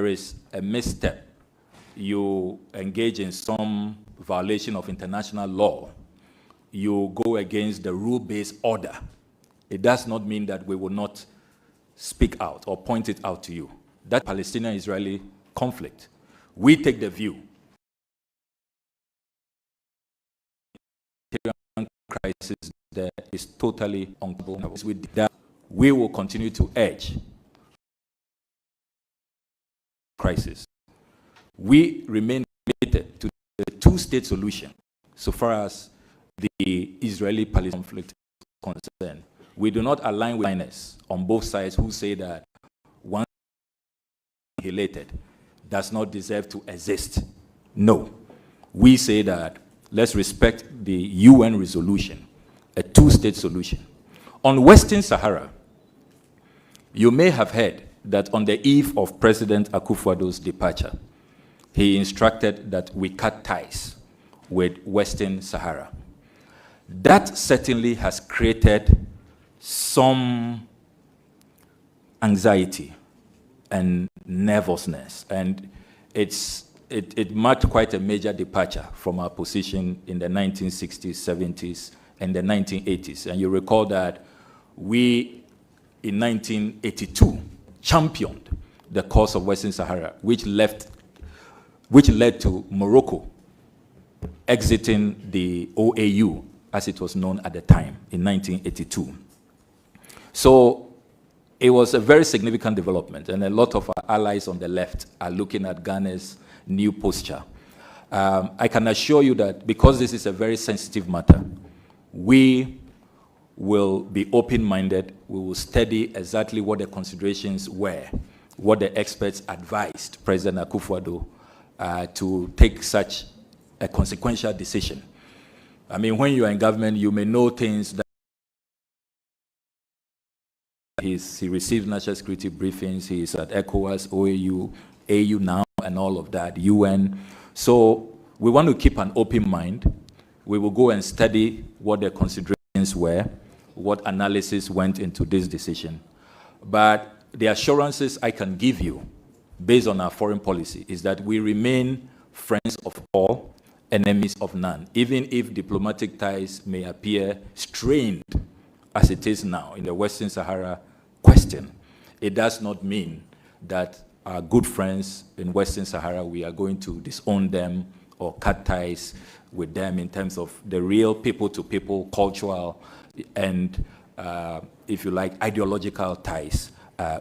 is a misstep, you engage in some violation of international law, you go against the rule-based order, it does not mean that we will not speak out or point it out to you. That Palestinian-Israeli conflict, we take the view crisis there is totally uncomfortable. With that, we will continue to urge crisis. We remain committed to the two-state solution so far as the Israeli-Palestinian conflict is concerned. We do not align with liners on both sides who say that one annihilated does not deserve to exist. No. We say that let's respect the UN resolution, a two-state solution. On Western Sahara, you may have heard that on the eve of President Akufo-Addo's departure, he instructed that we cut ties with Western Sahara. That certainly has created some anxiety and nervousness, and it marked quite a major departure from our position in the 1960s, 70s, and the 1980s. And you recall that we, in 1982, championed the cause of Western Sahara, which led to Morocco exiting the OAU, as it was known at the time, in 1982. So it was a very significant development, and a lot of our allies on the left are looking at Ghana's new posture. I can assure you that because this is a very sensitive matter, we will be open-minded. We will study exactly what the considerations were, what the experts advised President Akufo-Addo to take such a consequential decision. I mean, when you are in government, you may know things that he receives national security briefings, he is at ECOWAS, OAU, AU now, and all of that, UN. So we want to keep an open mind. We will go and study what the considerations were, what analysis went into this decision. But the assurances I can give you, based on our foreign policy, is that we remain friends of all, enemies of none. Even if diplomatic ties may appear strained, as it is now in the Western Sahara question, it does not mean that our good friends in Western Sahara, we are going to disown them or cut ties with them in terms of the real people-to-people, cultural, and, if you like, ideological ties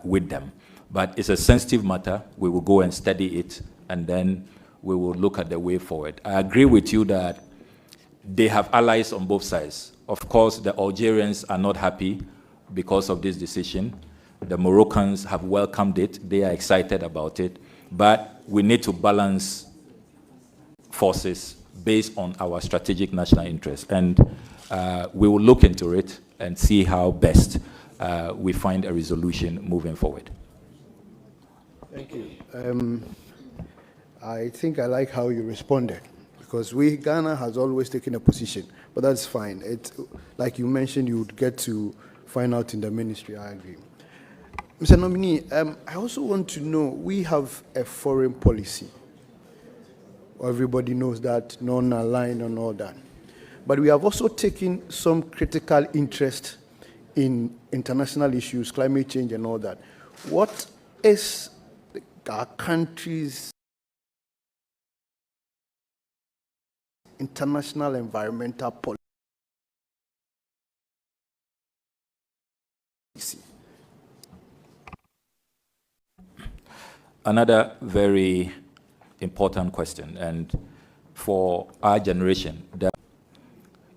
with them. But it's a sensitive matter. We will go and study it, and then we will look at the way forward. I agree with you that they have allies on both sides. Of course, the Algerians are not happy because of this decision. The Moroccans have welcomed it. They are excited about it. But we need to balance forces based on our strategic national interest. And we will look into it and see how best we find a resolution moving forward. Thank you. I think I like how you responded, because Ghana has always taken a position, but that's fine. Like you mentioned, you would get to find out in the ministry. I agree. Mr. Nominee, I also want to know, we have a foreign policy. Everybody knows that, non-aligned and all that. But we have also taken some critical interest in international issues, climate change and all that. What is our country's international environmental policy? Another very important question, and for our generation, that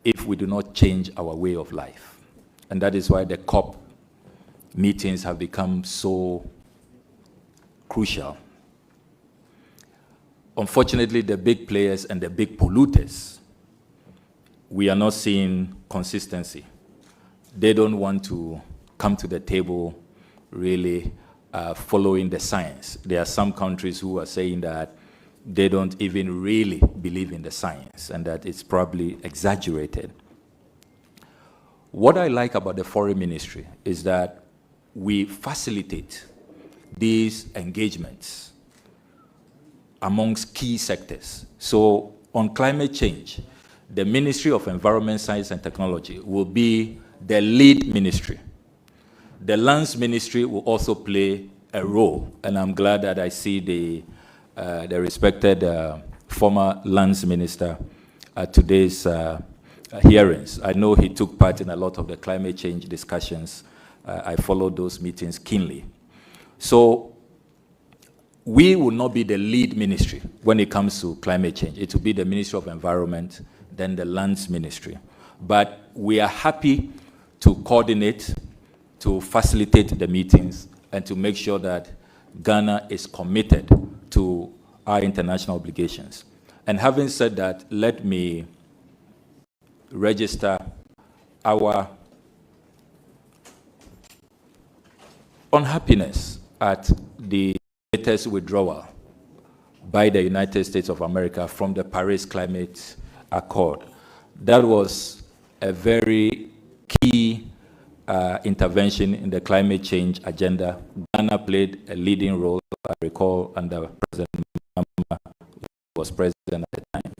if we do not change our way of life, and that is why the COP meetings have become so crucial. Unfortunately, the big players and the big polluters, we are not seeing consistency. They don't want to come to the table really following the science. There are some countries who are saying that they don't even really believe in the science and that it's probably exaggerated. What I like about the foreign ministry is that we facilitate these engagements amongst key sectors. So on climate change, the Ministry of Environment, Science and Technology will be the lead ministry. The Lands Ministry will also play a role, and I'm glad that I see the respected former Lands Minister at today's hearings. I know he took part in a lot of the climate change discussions. I followed those meetings keenly. So we will not be the lead ministry when it comes to climate change. It will be the Ministry of Environment, then the Lands Ministry. But we are happy to coordinate, to facilitate the meetings, and to make sure that Ghana is committed to our international obligations. And having said that, let me register our unhappiness at the latest withdrawal by the United States of America from the Paris Climate Accord. That was a very key intervention in the climate change agenda. Ghana played a leading role, I recall, under President Mahama, who was president at the time.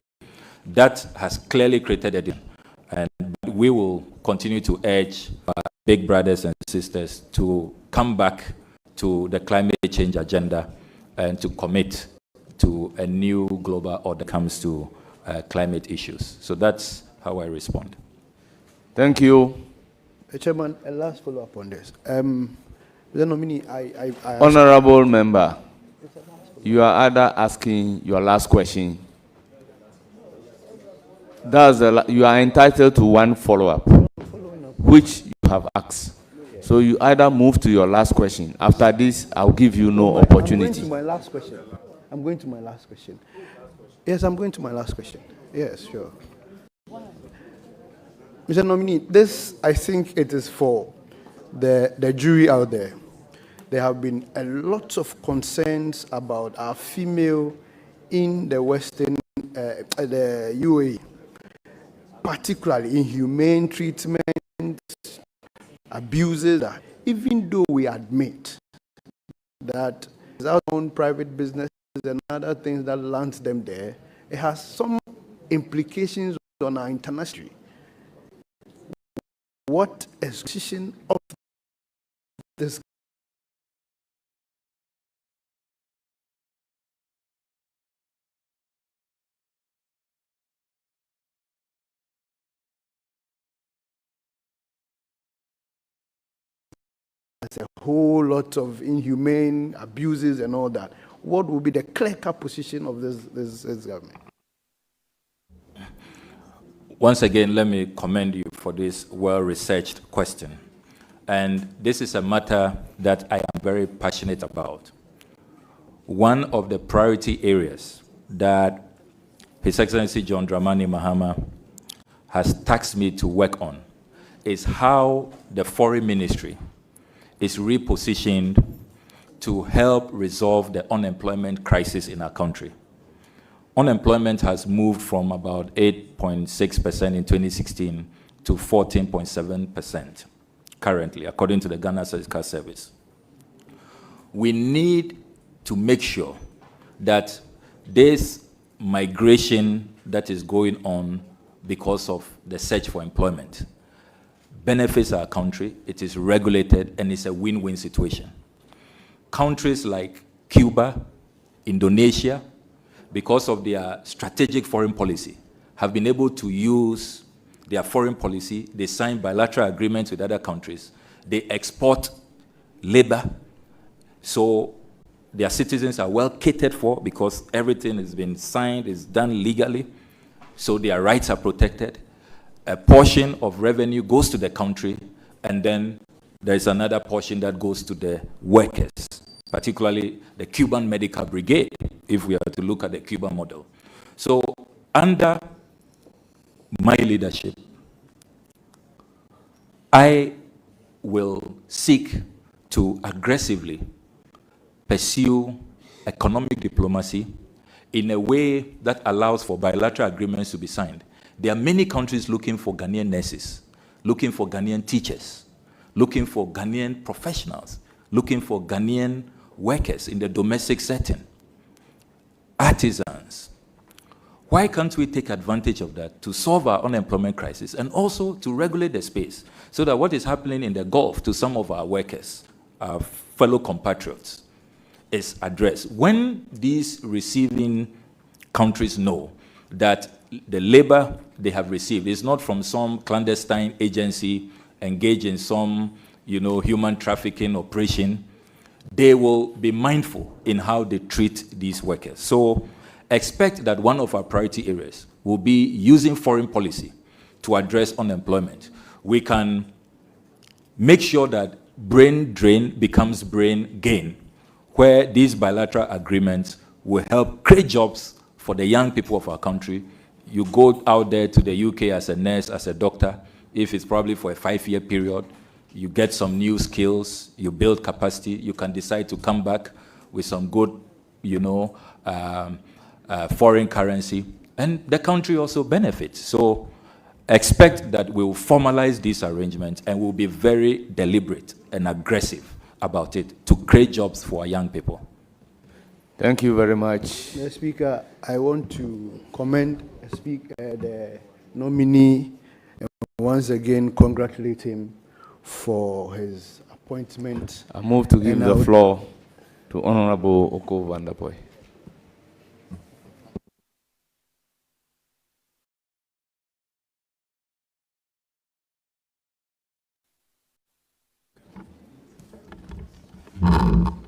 That has clearly created a division, and we will continue to urge our big brothers and sisters to come back to the climate change agenda and to commit to a new global order comes to climate issues. So that's how I respond. Thank you. Chairman, a last follow-up on this. The nominee, Honorable member, you are either asking your last question. You are entitled to one follow-up, which you have asked. So you either move to your last question. After this, I'll give you no opportunity. I'm going to my last question. I'm going to my last question. Yes, I'm going to my last question. Yes, sure. Mr. Nominee, this, I think it is for the jury out there. There have been a lot of concerns about our female in the Western, the UAE, particularly inhumane treatment, abuses, even though we admit that it's our own private businesses and other things that lands them there, it has some implications on our international. What is the position of this? There's a whole lot of inhumane abuses and all that. What will be the clear-cut position of this government? Once again, let me commend you for this well-researched question. And this is a matter that I am very passionate about. One of the priority areas that His Excellency John Dramani Mahama has tasked me to work on is how the Foreign Ministry is repositioned to help resolve the unemployment crisis in our country. Unemployment has moved from about 8.6% in 2016 to 14.7% currently, according to the Ghana Statistical Service. We need to make sure that this migration that is going on because of the search for employment benefits our country, it is regulated, and it's a win-win situation. Countries like Cuba, Indonesia, because of their strategic foreign policy, have been able to use their foreign policy. They sign bilateral agreements with other countries. They export labor. So their citizens are well catered for because everything has been signed, is done legally. So their rights are protected. A portion of revenue goes to the country, and then there's another portion that goes to the workers, particularly the Cuban Medical Brigade, if we are to look at the Cuban model. So under my leadership, I will seek to aggressively pursue economic diplomacy in a way that allows for bilateral agreements to be signed. There are many countries looking for Ghanaian nurses, looking for Ghanaian teachers, looking for Ghanaian professionals, looking for Ghanaian workers in the domestic setting. artisans. Why can't we take advantage of that to solve our unemployment crisis and also to regulate the space so that what is happening in the Gulf to some of our workers, our fellow compatriots, is addressed? When these receiving countries know that the labor they have received is not from some clandestine agency engaged in some, human trafficking operation, they will be mindful in how they treat these workers. So expect that one of our priority areas will be using foreign policy to address unemployment. We can make sure that brain drain becomes brain gain, where these bilateral agreements will help create jobs for the young people of our country. You go out there to the UK as a nurse, as a doctor, if it's probably for a 5-year period, you get some new skills, you build capacity, you can decide to come back with some good, foreign currency, and the country also benefits. So expect that we'll formalize these arrangements and we'll be very deliberate and aggressive about it to create jobs for our young people. Thank you very much. Mr. Speaker, I want to commend the nominee and once again congratulate him for his appointment. I move to give the floor to Honorable Oko Vanderpoy.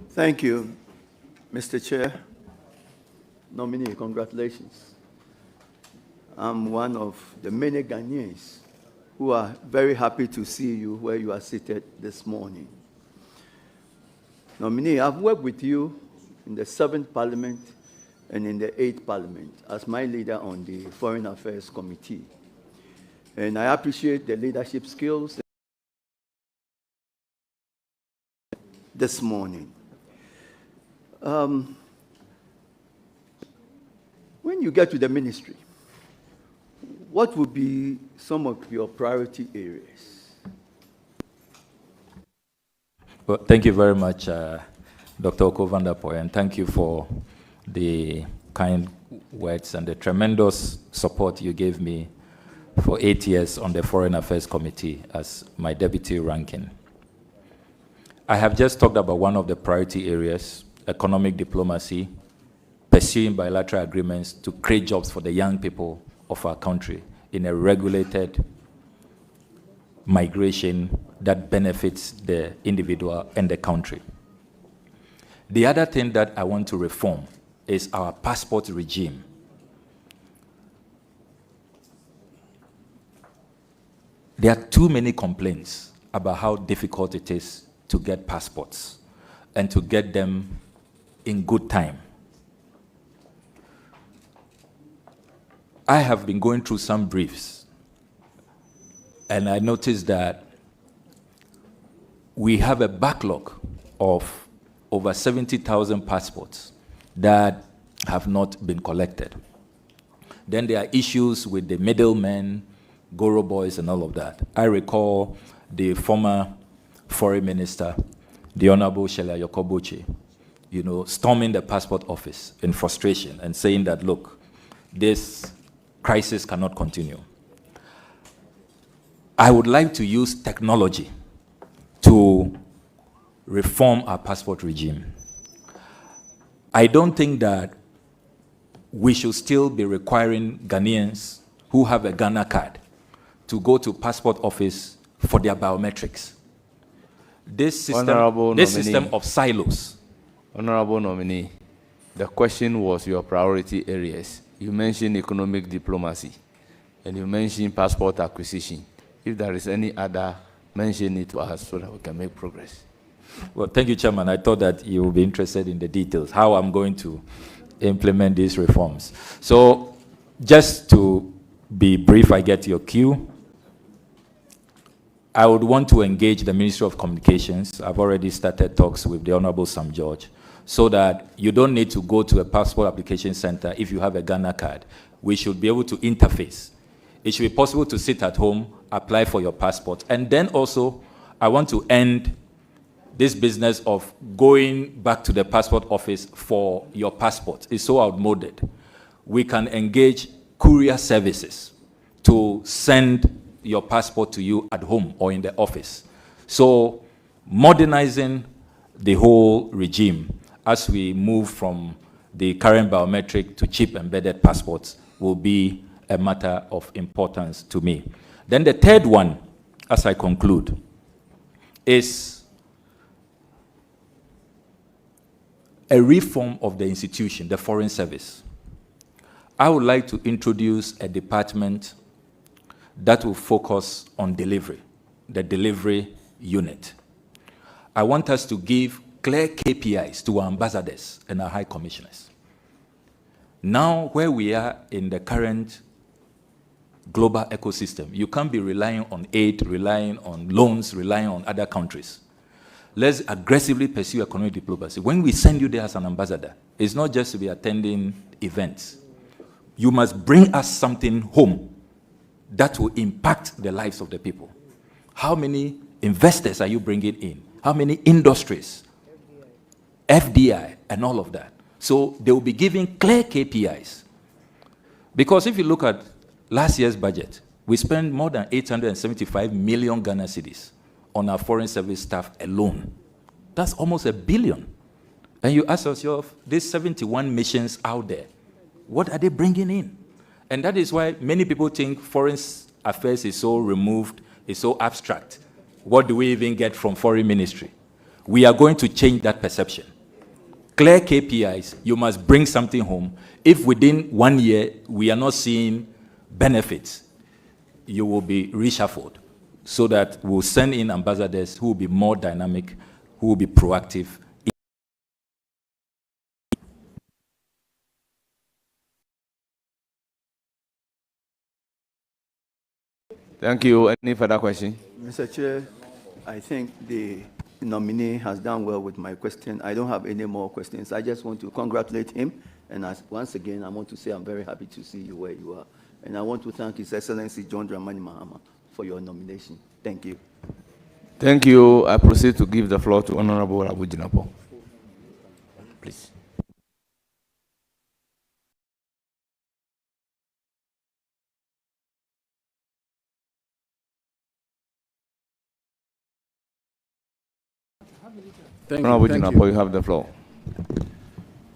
Thank you, Mr. Chair. Nominee, congratulations. I'm one of the many Ghanaians who are very happy to see you where you are seated this morning. Nominee, I've worked with you in the 7th Parliament and in the 8th Parliament as my leader on the Foreign Affairs Committee. And I appreciate the leadership skills this morning. When you get to the ministry, what would be some of your priority areas? Well, thank you very much, Dr. Oko Vanderpoy, and thank you for the kind words and the tremendous support you gave me for 8 years on the Foreign Affairs Committee as my deputy ranking. I have just talked about one of the priority areas, economic diplomacy, pursuing bilateral agreements to create jobs for the young people of our country in a regulated migration that benefits the individual and the country. The other thing that I want to reform is our passport regime. There are too many complaints about how difficult it is to get passports and to get them in good time. I have been going through some briefs, and I noticed that we have a backlog of over 70,000 passports that have not been collected. Then there are issues with the middlemen, Goro boys, and all of that. I recall the former foreign minister, the Honorable Sheila Yokobuchi, storming the passport office in frustration and saying that, look, this crisis cannot continue. I would like to use technology to reform our passport regime. I don't think that we should still be requiring Ghanaians who have a Ghana card to go to passport office for their biometrics. This system of silos. Honorable nominee, the question was your priority areas. You mentioned economic diplomacy, and you mentioned passport acquisition. If there is any other, mention it to us so that we can make progress. Well, thank you, Chairman. I thought that you would be interested in the details, how I'm going to implement these reforms. So just to be brief, I get your cue. I would want to engage the Ministry of Communications. I've already started talks with the Honorable Sam George, so that you don't need to go to a passport application center if you have a Ghana card. We should be able to interface. It should be possible to sit at home, apply for your passport. And then also, I want to end this business of going back to the passport office for your passport is so outmoded. We can engage courier services to send your passport to you at home or in the office. So modernizing the whole regime as we move from the current biometric to chip embedded passports will be a matter of importance to me. Then the third one, as I conclude, is a reform of the institution, the Foreign Service. I would like to introduce a department that will focus on delivery, the delivery unit. I want us to give clear KPIs to our ambassadors and our high commissioners. Now, where we are in the current global ecosystem, you can't be relying on aid, relying on loans, relying on other countries. Let's aggressively pursue economic diplomacy. When we send you there as an ambassador, it's not just to be attending events. You must bring us something home that will impact the lives of the people. How many investors are you bringing in? How many industries? FDI and all of that. So they will be giving clear KPIs. Because if you look at last year's budget, we spent more than 875 million Ghana cedis on our foreign service staff alone. That's almost $1 billion. And you ask yourself, these 71 missions out there, what are they bringing in? And that is why many people think foreign affairs is so removed, is so abstract. What do we even get from foreign ministry? We are going to change that perception. Clear KPIs, you must bring something home. If within 1 year we are not seeing benefits, you will be reshuffled so that we'll send in ambassadors who will be more dynamic, who will be proactive. Thank you. Any further question? Mr. Chair, I think the nominee has done well with my question. I don't have any more questions. I just want to congratulate him. And once again, I want to say I'm very happy to see you where you are. And I want to thank His Excellency John Dramani Mahama for your nomination. Thank you. Thank you. I proceed to give the floor to Honorable Okudzeto. Please. Thank Honorable, you have the floor.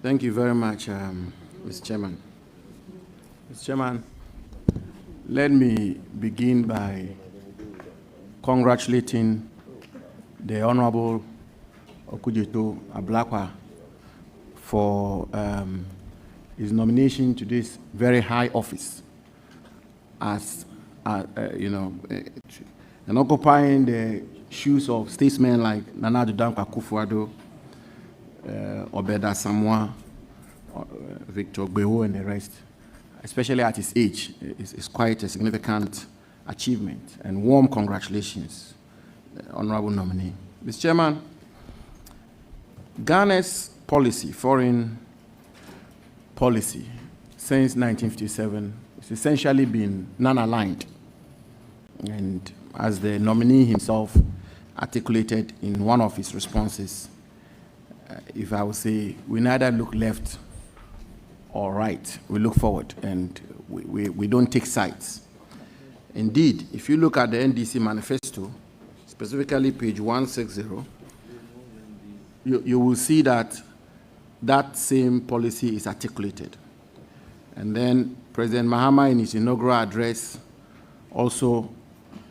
Thank you very much, Mr. Chairman. Mr. Chairman, let me begin by congratulating the Honorable Okudzeto Ablakwa for his nomination to this very high office as, and occupying the shoes of statesmen like Nana Addo Dankwa Akufo-Addo, Obeda Samoa, Victor Gbewo, and the rest, especially at his age, is quite a significant achievement. And warm congratulations, Honorable nominee. Mr. Chairman, Ghana's policy, foreign policy, since 1957, has essentially been non-aligned. And as the nominee himself articulated in one of his responses, if I would say, we neither look left or right, we look forward, and we don't take sides. Indeed, if you look at the NDC manifesto, specifically page 160, you will see that that same policy is articulated. And then President Mahama, in his inaugural address, also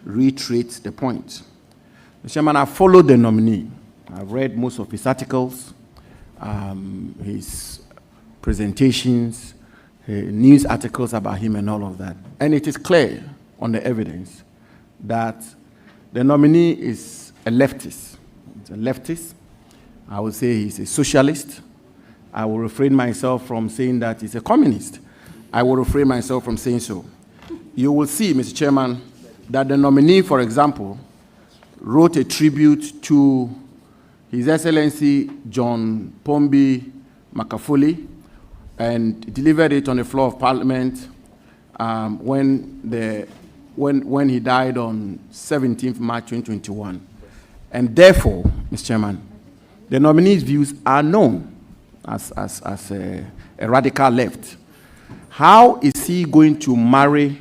reiterates the point. Mr. Chairman, I followed the nominee. I've read most of his articles, his presentations, news articles about him and all of that. And it is clear on the evidence that the nominee is a leftist. It's a leftist. I would say he's a socialist. I will refrain myself from saying that he's a communist. I will refrain myself from saying so. You will see, Mr. Chairman, that the nominee, for example, wrote a tribute to His Excellency John Pombi Makafuli and delivered it on the floor of Parliament when he died on 17th March 2021. And therefore, Mr. Chairman, the nominee's views are known as a radical left. How is he going to marry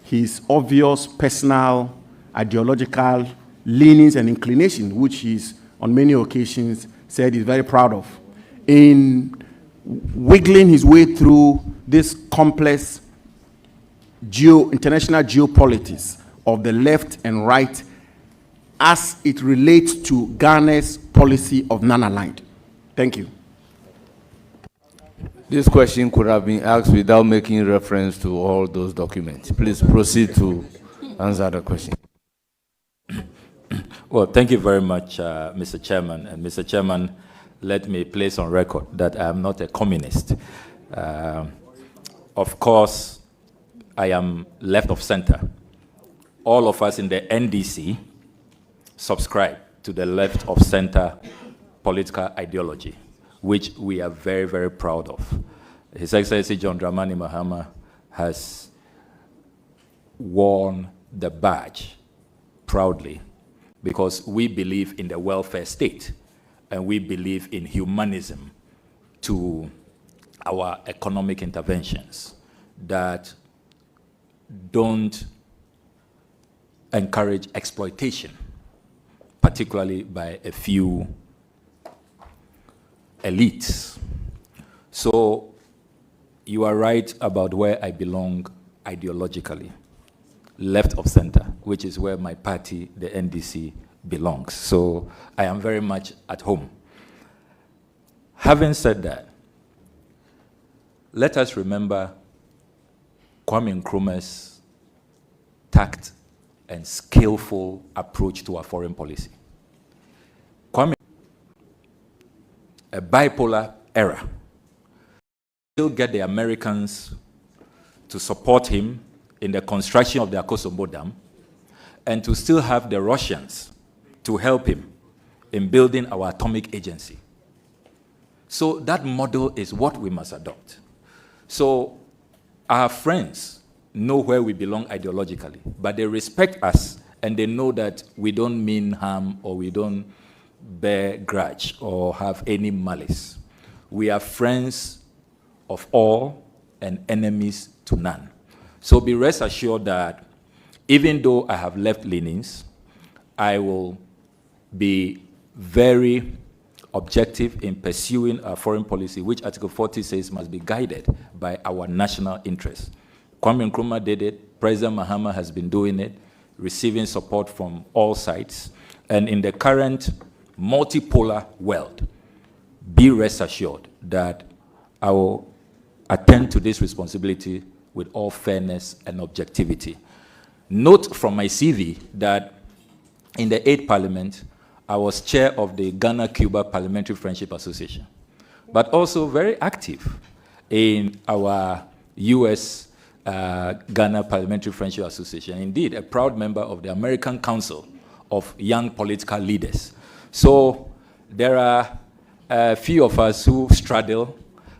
his obvious personal ideological leanings and inclinations, which he's on many occasions said he's very proud of, in wiggling his way through this complex international geopolitics of the left and right as it relates to Ghana's policy of non-aligned? Thank you. This question could have been asked without making reference to all those documents. Please proceed to answer the question. Well, thank you very much, Mr. Chairman. And Mr. Chairman, let me place on record that I am not a communist. Of course, I am left of center. All of us in the NDC subscribe to the left of center political ideology, which we are very, very proud of. His Excellency John Dramani Mahama has worn the badge proudly because we believe in the welfare state and we believe in humanism to our economic interventions that don't encourage exploitation, particularly by a few elites. So you are right about where I belong ideologically, left of center, which is where my party, the NDC, belongs. So I am very much at home. Having said that, let us remember Kwame Nkrumah's tact and skillful approach to our foreign policy. Kwame, a bipolar era, still get the Americans to support him in the construction of the Akosombo Dam and to still have the Russians to help him in building our atomic agency. So that model is what we must adopt. So our friends know where we belong ideologically, but they respect us and they know that we don't mean harm or we don't bear grudge or have any malice. We are friends of all and enemies to none. So be rest assured that even though I have left leanings, I will be very objective in pursuing our foreign policy, which Article 40 says must be guided by our national interests. Kwame Nkrumah did it, President Mahama has been doing it, receiving support from all sides. And in the current multipolar world, be rest assured that I will attend to this responsibility with all fairness and objectivity. Note from my CV that in the 8th Parliament, I was chair of the Ghana-Cuba Parliamentary Friendship Association, but also very active in our U.S. Ghana Parliamentary Friendship Association. Indeed, a proud member of the American Council of Young Political Leaders. So there are a few of us who straddle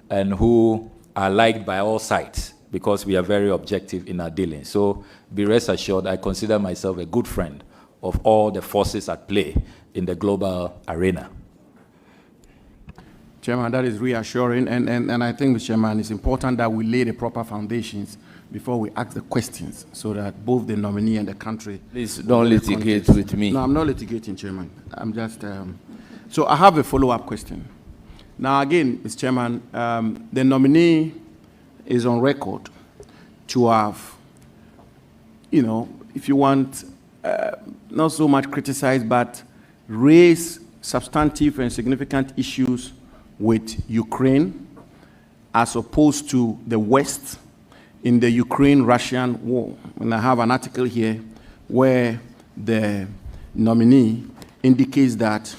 and who are liked by all sides because we are very objective in our dealings. So be rest assured, I consider myself a good friend of all the forces at play in the global arena. Chairman, that is reassuring, and I think, Mr. Chairman, it's important that we lay the proper foundations before we ask the questions so that both the nominee and the country... Please don't litigate with me. No, I'm not litigating, Chairman. I'm just... So I have a follow-up question. Now, again, Mr. Chairman, the nominee is on record to have, you know, if you want, not so much criticize, but raise substantive and significant issues with Ukraine as opposed to the West in the Ukraine-Russian war. And I have an article here where the nominee indicates that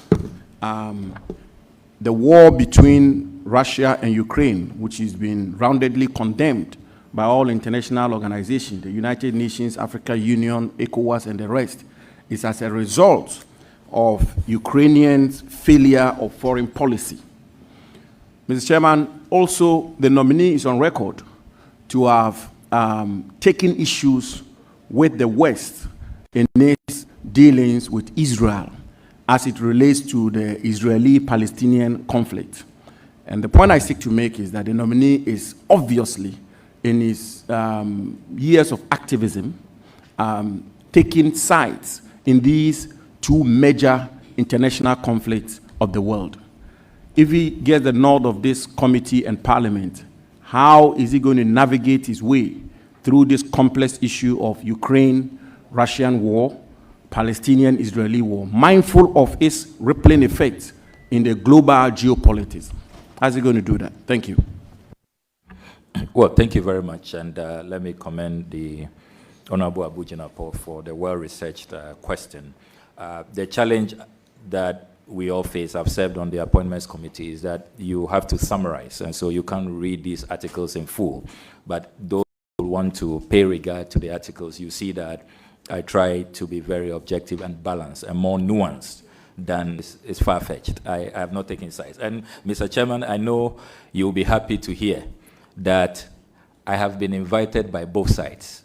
the war between Russia and Ukraine, which has been roundedly condemned by all international organizations, the United Nations, African Union, ECOWAS, and the rest, is as a result of Ukrainians' failure of foreign policy. Mr. Chairman, also the nominee is on record to have taken issues with the West in its dealings with Israel as it relates to the Israeli-Palestinian conflict. And the point I seek to make is that the nominee is obviously, in his years of activism, taking sides in these two major international conflicts of the world. If he gets the nod of this committee and parliament, how is he going to navigate his way through this complex issue of Ukraine-Russian war, Palestinian-Israeli war, mindful of its rippling effects in the global geopolitics? How's he going to do that? Thank you. Well, thank you very much. And let me commend the Honorable Abu Jinapo for the well-researched question. The challenge that we all face, I've served on the appointments committee, is that you have to summarize. And so you can't read these articles in full. But those who want to pay regard to the articles, you see that I try to be very objective and balanced and more nuanced than is far-fetched. I have not taken sides. And Mr. Chairman, I know you'll be happy to hear that I have been invited by both sides.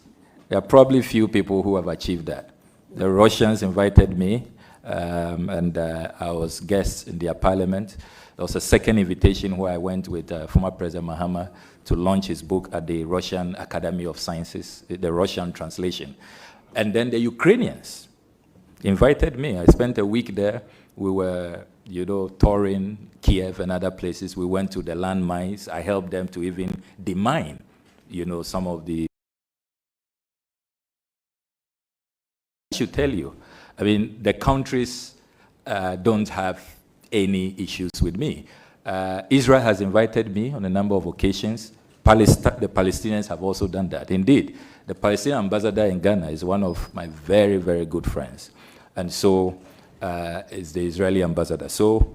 There are probably few people who have achieved that. The Russians invited me, and I was guest in their parliament. There was a second invitation where I went with former President Mahama to launch his book at the Russian Academy of Sciences, the Russian translation. And then the Ukrainians invited me. I spent a week there. We were, touring Kiev and other places. We went to the landmines. I helped them to even demine, some of the... I should tell you, I mean, the countries don't have any issues with me. Israel has invited me on a number of occasions. The Palestinians have also done that. Indeed, the Palestinian ambassador in Ghana is one of my very, very good friends. And so is the Israeli ambassador. So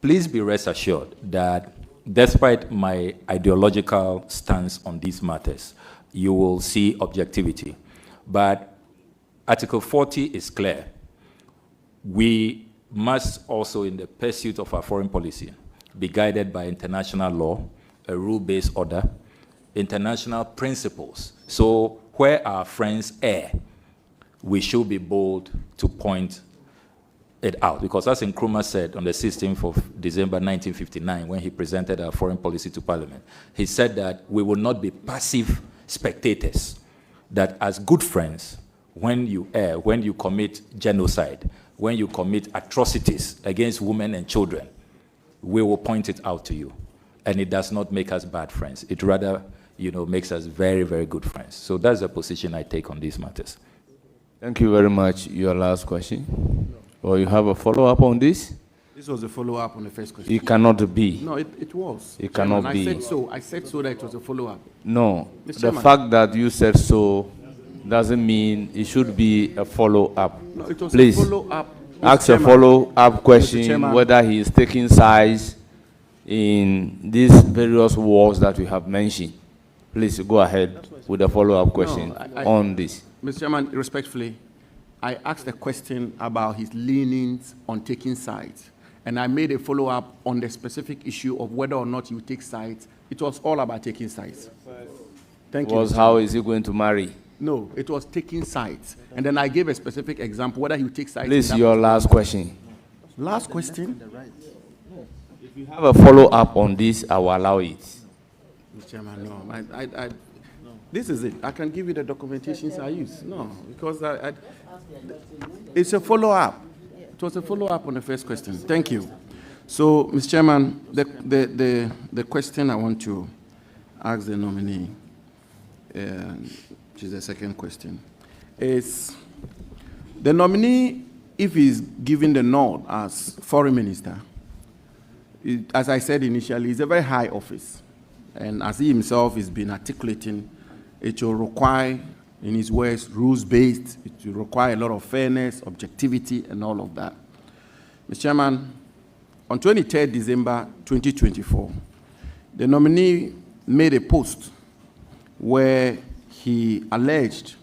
please be rest assured that despite my ideological stance on these matters, you will see objectivity. But Article 40 is clear. We must also, in the pursuit of our foreign policy, be guided by international law, a rule-based order, international principles. So where our friends err, we should be bold to point it out. Because as Nkrumah said on the 16th of December 1959, when he presented our foreign policy to Parliament, he said that we will not be passive spectators, that as good friends, when you err, when you commit genocide, when you commit atrocities against women and children, we will point it out to you. And it does not make us bad friends. It rather, makes us very, very good friends. So that's the position I take on these matters. Thank you very much. Your last question? Or you have a follow-up on this? This was a follow-up on the first question. It cannot be. No, it was. It cannot be. I said so that it was a follow-up. No. The fact that you said so doesn't mean it should be a follow-up. No, it was Please, a follow-up. ask a follow-up question whether he is taking sides in these various wars that we have mentioned. Please go ahead with a follow-up question on this. Mr. Chairman, respectfully, I asked a question about his leanings on taking sides, and I made a follow-up on the specific issue of whether or not you take sides. It was all about taking sides. Thank you. Was how is he going to marry? No, it was taking sides. And then I gave a specific example, whether you take sides. Please, your last question. Last question? If you have a follow-up on this, I will allow it. Mr. Chairman, no. This is it. I can give you the documentations I use. No, because it's a follow-up. It was a follow-up on the first question. Thank you. So, Mr. Chairman, the question I want to ask the nominee, which is the second question, is the nominee, if he's given the nod as foreign minister, as I said initially, is a very high office. And as he himself has been articulating, it will require, in his words, rules-based. It will require a lot of fairness, objectivity, and all of that. Mr. Chairman, on 23rd December 2024, the nominee made a post where he alleged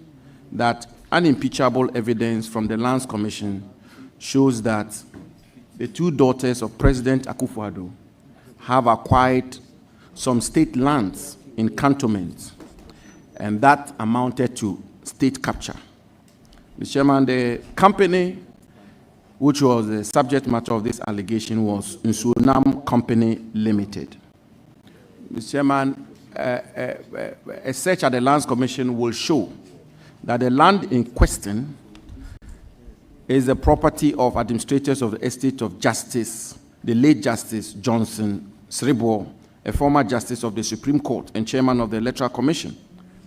that unimpeachable evidence from the Lands Commission shows that the two daughters of President Akufo-Addo have acquired some state lands in cantonments, and that amounted to state capture. Mr. Chairman, the company which was the subject matter of this allegation, was Sunam Company Limited. Mr. Chairman, a search at the Lands Commission will show that the land in question is the property of administrators of the estate of Justice, the late Justice Johnson Sribo, a former Justice of the Supreme Court and Chairman of the Electoral Commission,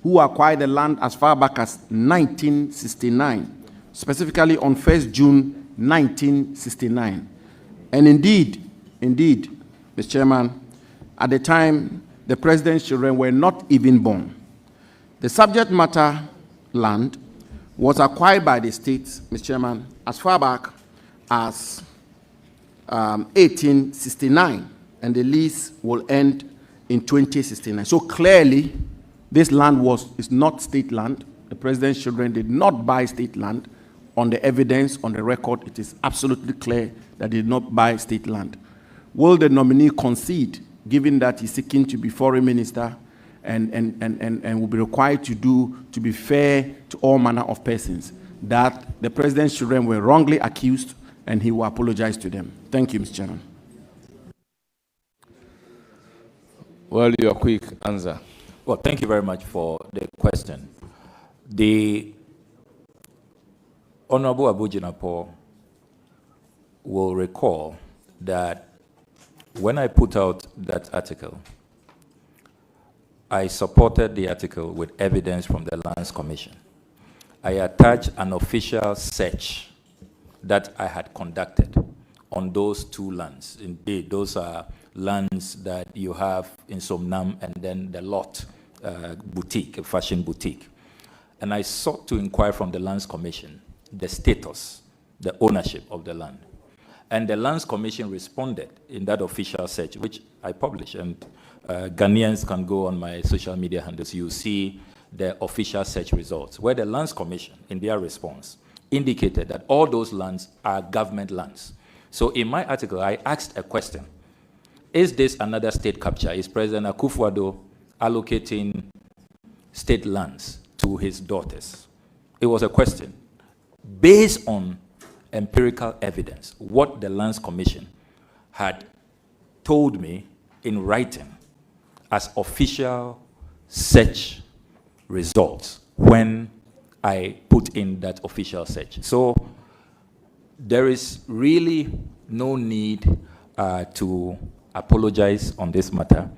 who acquired the land as far back as 1969, specifically on 1st June 1969. And indeed, Mr. Chairman, at the time, the president's children were not even born. The subject matter land was acquired by the state, Mr. Chairman, as far back as 1869, and the lease will end in 2069. So clearly, this land is not state land. The president's children did not buy state land. On the evidence, on the record, it is absolutely clear that they did not buy state land. Will the nominee concede, given that he's seeking to be foreign minister and will be required to be fair to all manner of persons, that the president's children were wrongly accused and he will apologize to them? Thank you, Mr. Chairman. Well, your quick answer. Well, thank you very much for the question. The Honorable Abu Jinapo will recall that when I put out that article, I supported the article with evidence from the Lands Commission. I attached an official search that I had conducted on those two lands. Indeed, those are lands that you have in Somnam and then the lot boutique, a fashion boutique. And I sought to inquire from the Lands Commission the status, the ownership of the land. And the Lands Commission responded in that official search, which I published, and Ghanaians can go on my social media handles. You see the official search results, where the Lands Commission, in their response, indicated that all those lands are government lands. So in my article, I asked a question. Is this another state capture? Is President Akufo-Addo allocating state lands to his daughters? It was a question based on empirical evidence, what the Lands Commission had told me in writing as official search results when I put in that official search. So there is really no need to apologize on this matter.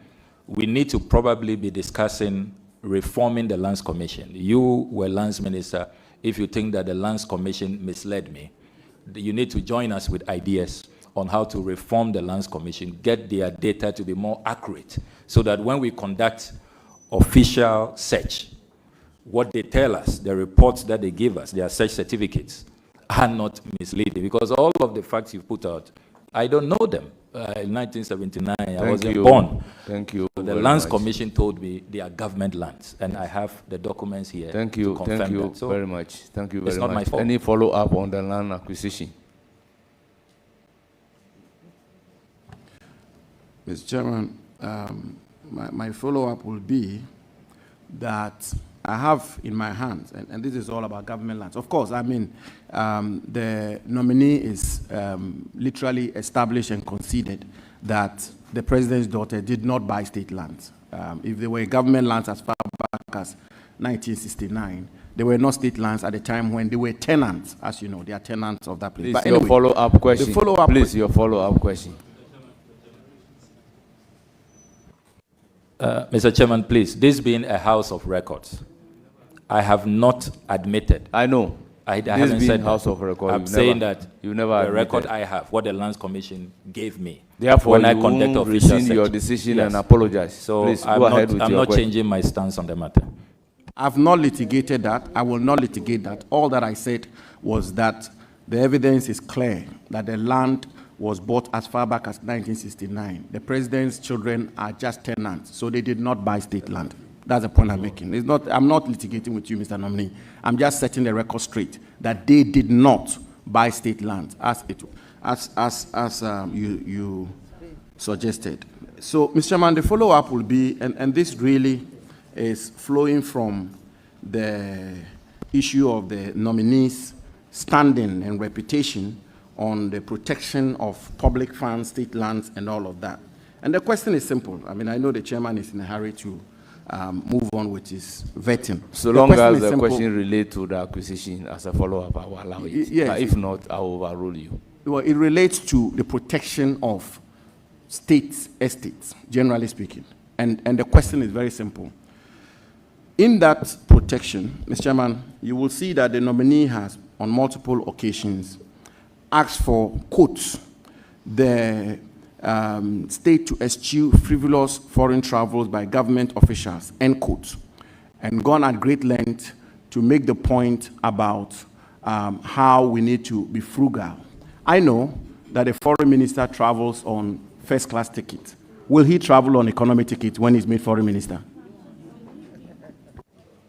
We need to probably be discussing reforming the Lands Commission. You were Lands Minister. If you think that the Lands Commission misled me, you need to join us with ideas on how to reform the Lands Commission, get their data to be more accurate, so that when we conduct official search, what they tell us, the reports that they give us, their search certificates, are not misleading. Because all of the facts you put out, I don't know them. In 1979, I wasn't born. Thank you. The Lands Commission told me they are government lands, and I have the documents here. Thank you. To confirm Thank you that. So very much. Thank you very much. It's not my fault. Any follow-up on the land acquisition? Mr. Chairman, my follow-up will be that I have in my hands, and this is all about government lands. Of course, I mean, the nominee is literally established and conceded that the president's daughter did not buy state lands. If they were government lands as far back as 1969, they were not state lands at the time when they were tenants, as you know, they are tenants of that place. Please, but your anyway, follow-up question. Your follow-up question. Mr. Chairman, please, this being a house of records, I have not admitted. I know. I haven't said house of records. I'm saying that you never the record I have, what the Lands Commission gave me. Therefore, when you I conduct won't official rescind search. your decision Yes. and apologize. So please I'm go ahead with I'm your not question. changing my stance on the matter. I've not litigated that. I will not litigate that. All that I said was that the evidence is clear that the land was bought as far back as 1969. The president's children are just tenants, so they did not buy state land. That's the point I'm making. It's not, I'm not litigating with you, Mr. Nominee. I'm just setting the record straight that they did not buy state land as you suggested. So, Mr. Chairman, the follow-up will be, and this really is flowing from the issue of the nominee's standing and reputation on the protection of public funds, state lands, and all of that. And the question is simple. I mean, I know the chairman is in a hurry to move on with his vetting. So long as the question relates to the acquisition as a follow-up, I will allow it. Yes. But if not, I will overrule you. Well, it relates to the protection of state estates, generally speaking. And the question is very simple. In that protection, Mr. Chairman, you will see that the nominee has, on multiple occasions, asked for, quote, the state to eschew frivolous foreign travels by government officials, end quote, and gone at great length to make the point about how we need to be frugal. I know that a foreign minister travels on first-class ticket. Will he travel on economy ticket when he's made foreign minister?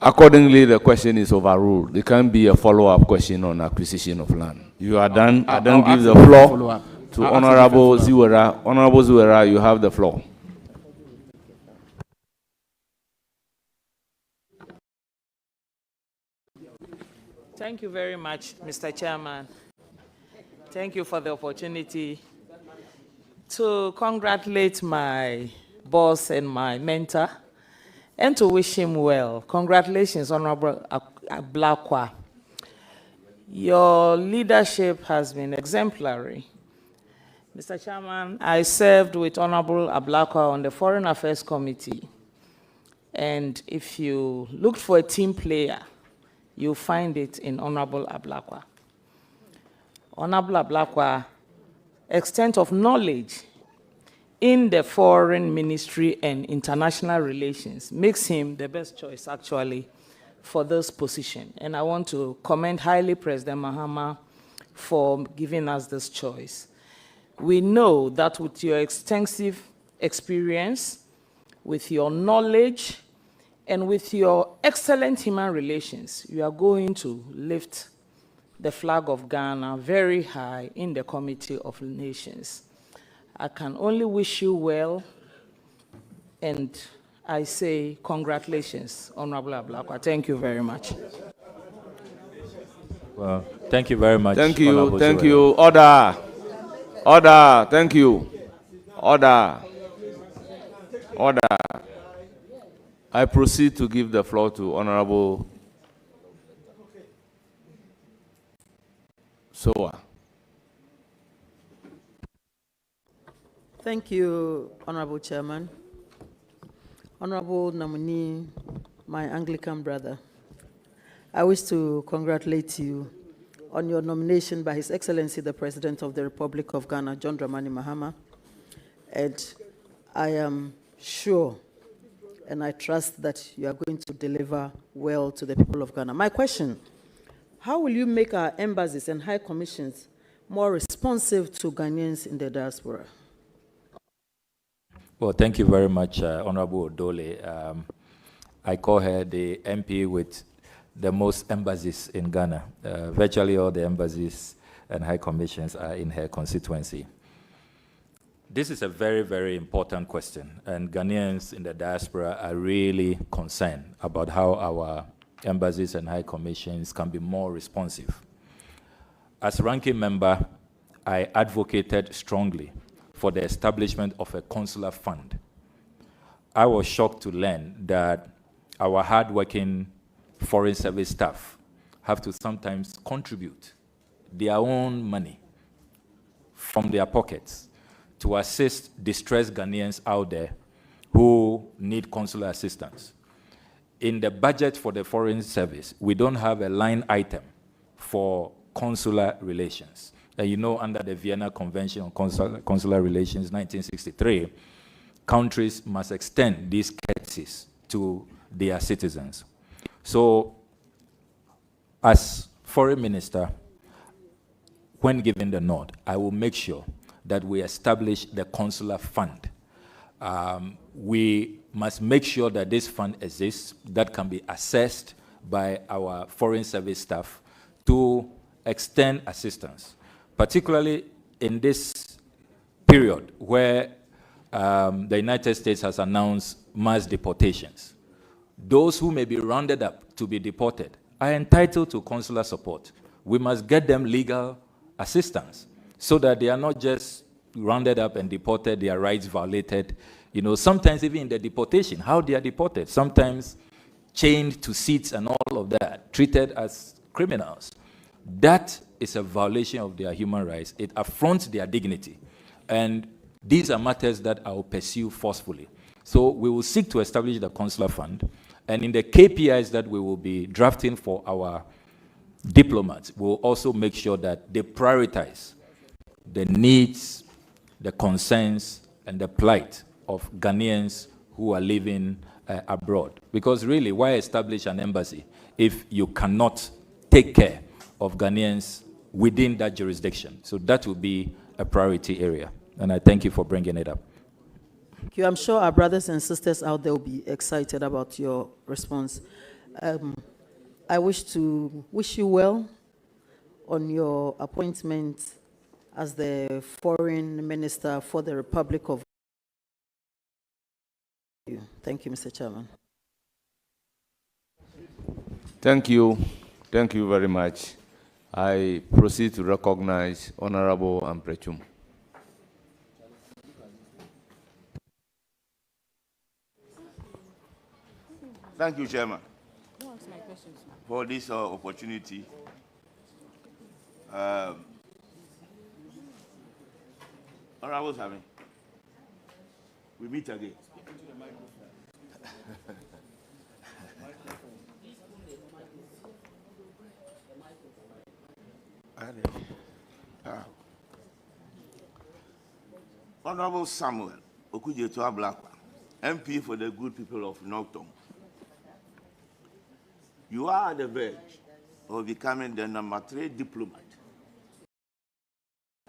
Accordingly, the question is overruled. There can't be a follow-up question on acquisition of land. You are done. I don't give the floor to Honorable Ziwera. Honorable Ziwera, you have the floor. Thank you very much, Mr. Chairman. Thank you for the opportunity to congratulate my boss and my mentor and to wish him well. Congratulations, Honorable Ablakwa. Your leadership has been exemplary. Mr. Chairman, I served with Honorable Ablakwa on the Foreign Affairs Committee. And if you look for a team player, you'll find it in Honorable Ablakwa. Honorable Ablakwa, extent of knowledge in the foreign ministry and international relations makes him the best choice, actually, for this position. And I want to commend highly President Mahama for giving us this choice. We know that with your extensive experience, with your knowledge, and with your excellent human relations, you are going to lift the flag of Ghana very high in the Committee of Nations. I can only wish you well, and I say congratulations, Honorable Ablakwa. Thank you very much. Well, thank you very much. Thank you. Thank you. Order. Order. Thank you. Order. Order. I proceed to give the floor to Honorable Sowa. Thank you, Honorable Chairman. Honorable nominee, my Anglican brother, I wish to congratulate you on your nomination by His Excellency, the President of the Republic of Ghana, John Dramani Mahama. And I am sure and I trust that you are going to deliver well to the people of Ghana. My question, how will you make our embassies and high commissions more responsive to Ghanaians in the diaspora? Well, thank you very much, Honorable Odole. I call her the MP with the most embassies in Ghana. Virtually all the embassies and high commissions are in her constituency. This is a very, very important question, and Ghanaians in the diaspora are really concerned about how our embassies and high commissions can be more responsive. As ranking member, I advocated strongly for the establishment of a consular fund. I was shocked to learn that our hardworking foreign service staff have to sometimes contribute their own money from their pockets to assist distressed Ghanaians out there who need consular assistance. In the budget for the foreign service, we don't have a line item for consular relations. And you know, under the Vienna Convention on Consular Relations, 1963, countries must extend these courtesies to their citizens. So, as foreign minister, when given the nod, I will make sure that we establish the consular fund. We must make sure that this fund exists, that can be assessed by our foreign service staff to extend assistance, particularly in this period where the United States has announced mass deportations. Those who may be rounded up to be deported are entitled to consular support. We must get them legal assistance. so that they are not just rounded up and deported, their rights violated. You know, sometimes even in the deportation, how they are deported, sometimes chained to seats and all of that, treated as criminals. That is a violation of their human rights. It affronts their dignity. And these are matters that I will pursue forcefully. So we will seek to establish the consular fund. And in the KPIs that we will be drafting for our diplomats, we will also make sure that they prioritize the needs, the concerns, and the plight of Ghanaians who are living abroad. Because really, why establish an embassy if you cannot take care of Ghanaians within that jurisdiction? So that will be a priority area. And I thank you for bringing it up. Thank you. I'm sure our brothers and sisters out there will be excited about your response. I wish to wish you well on your appointment as the Foreign Minister for the Republic of. Thank you, Mr. Chairman. Thank you. Thank you very much. I proceed to recognize Honorable Amprechum. Thank you, Chairman, for this opportunity. Honorable Sami, we meet again. Honorable Samuel Okudzeto Ablakwa, MP for the good people of Unauthorized. You are at the verge of becoming the #3 diplomat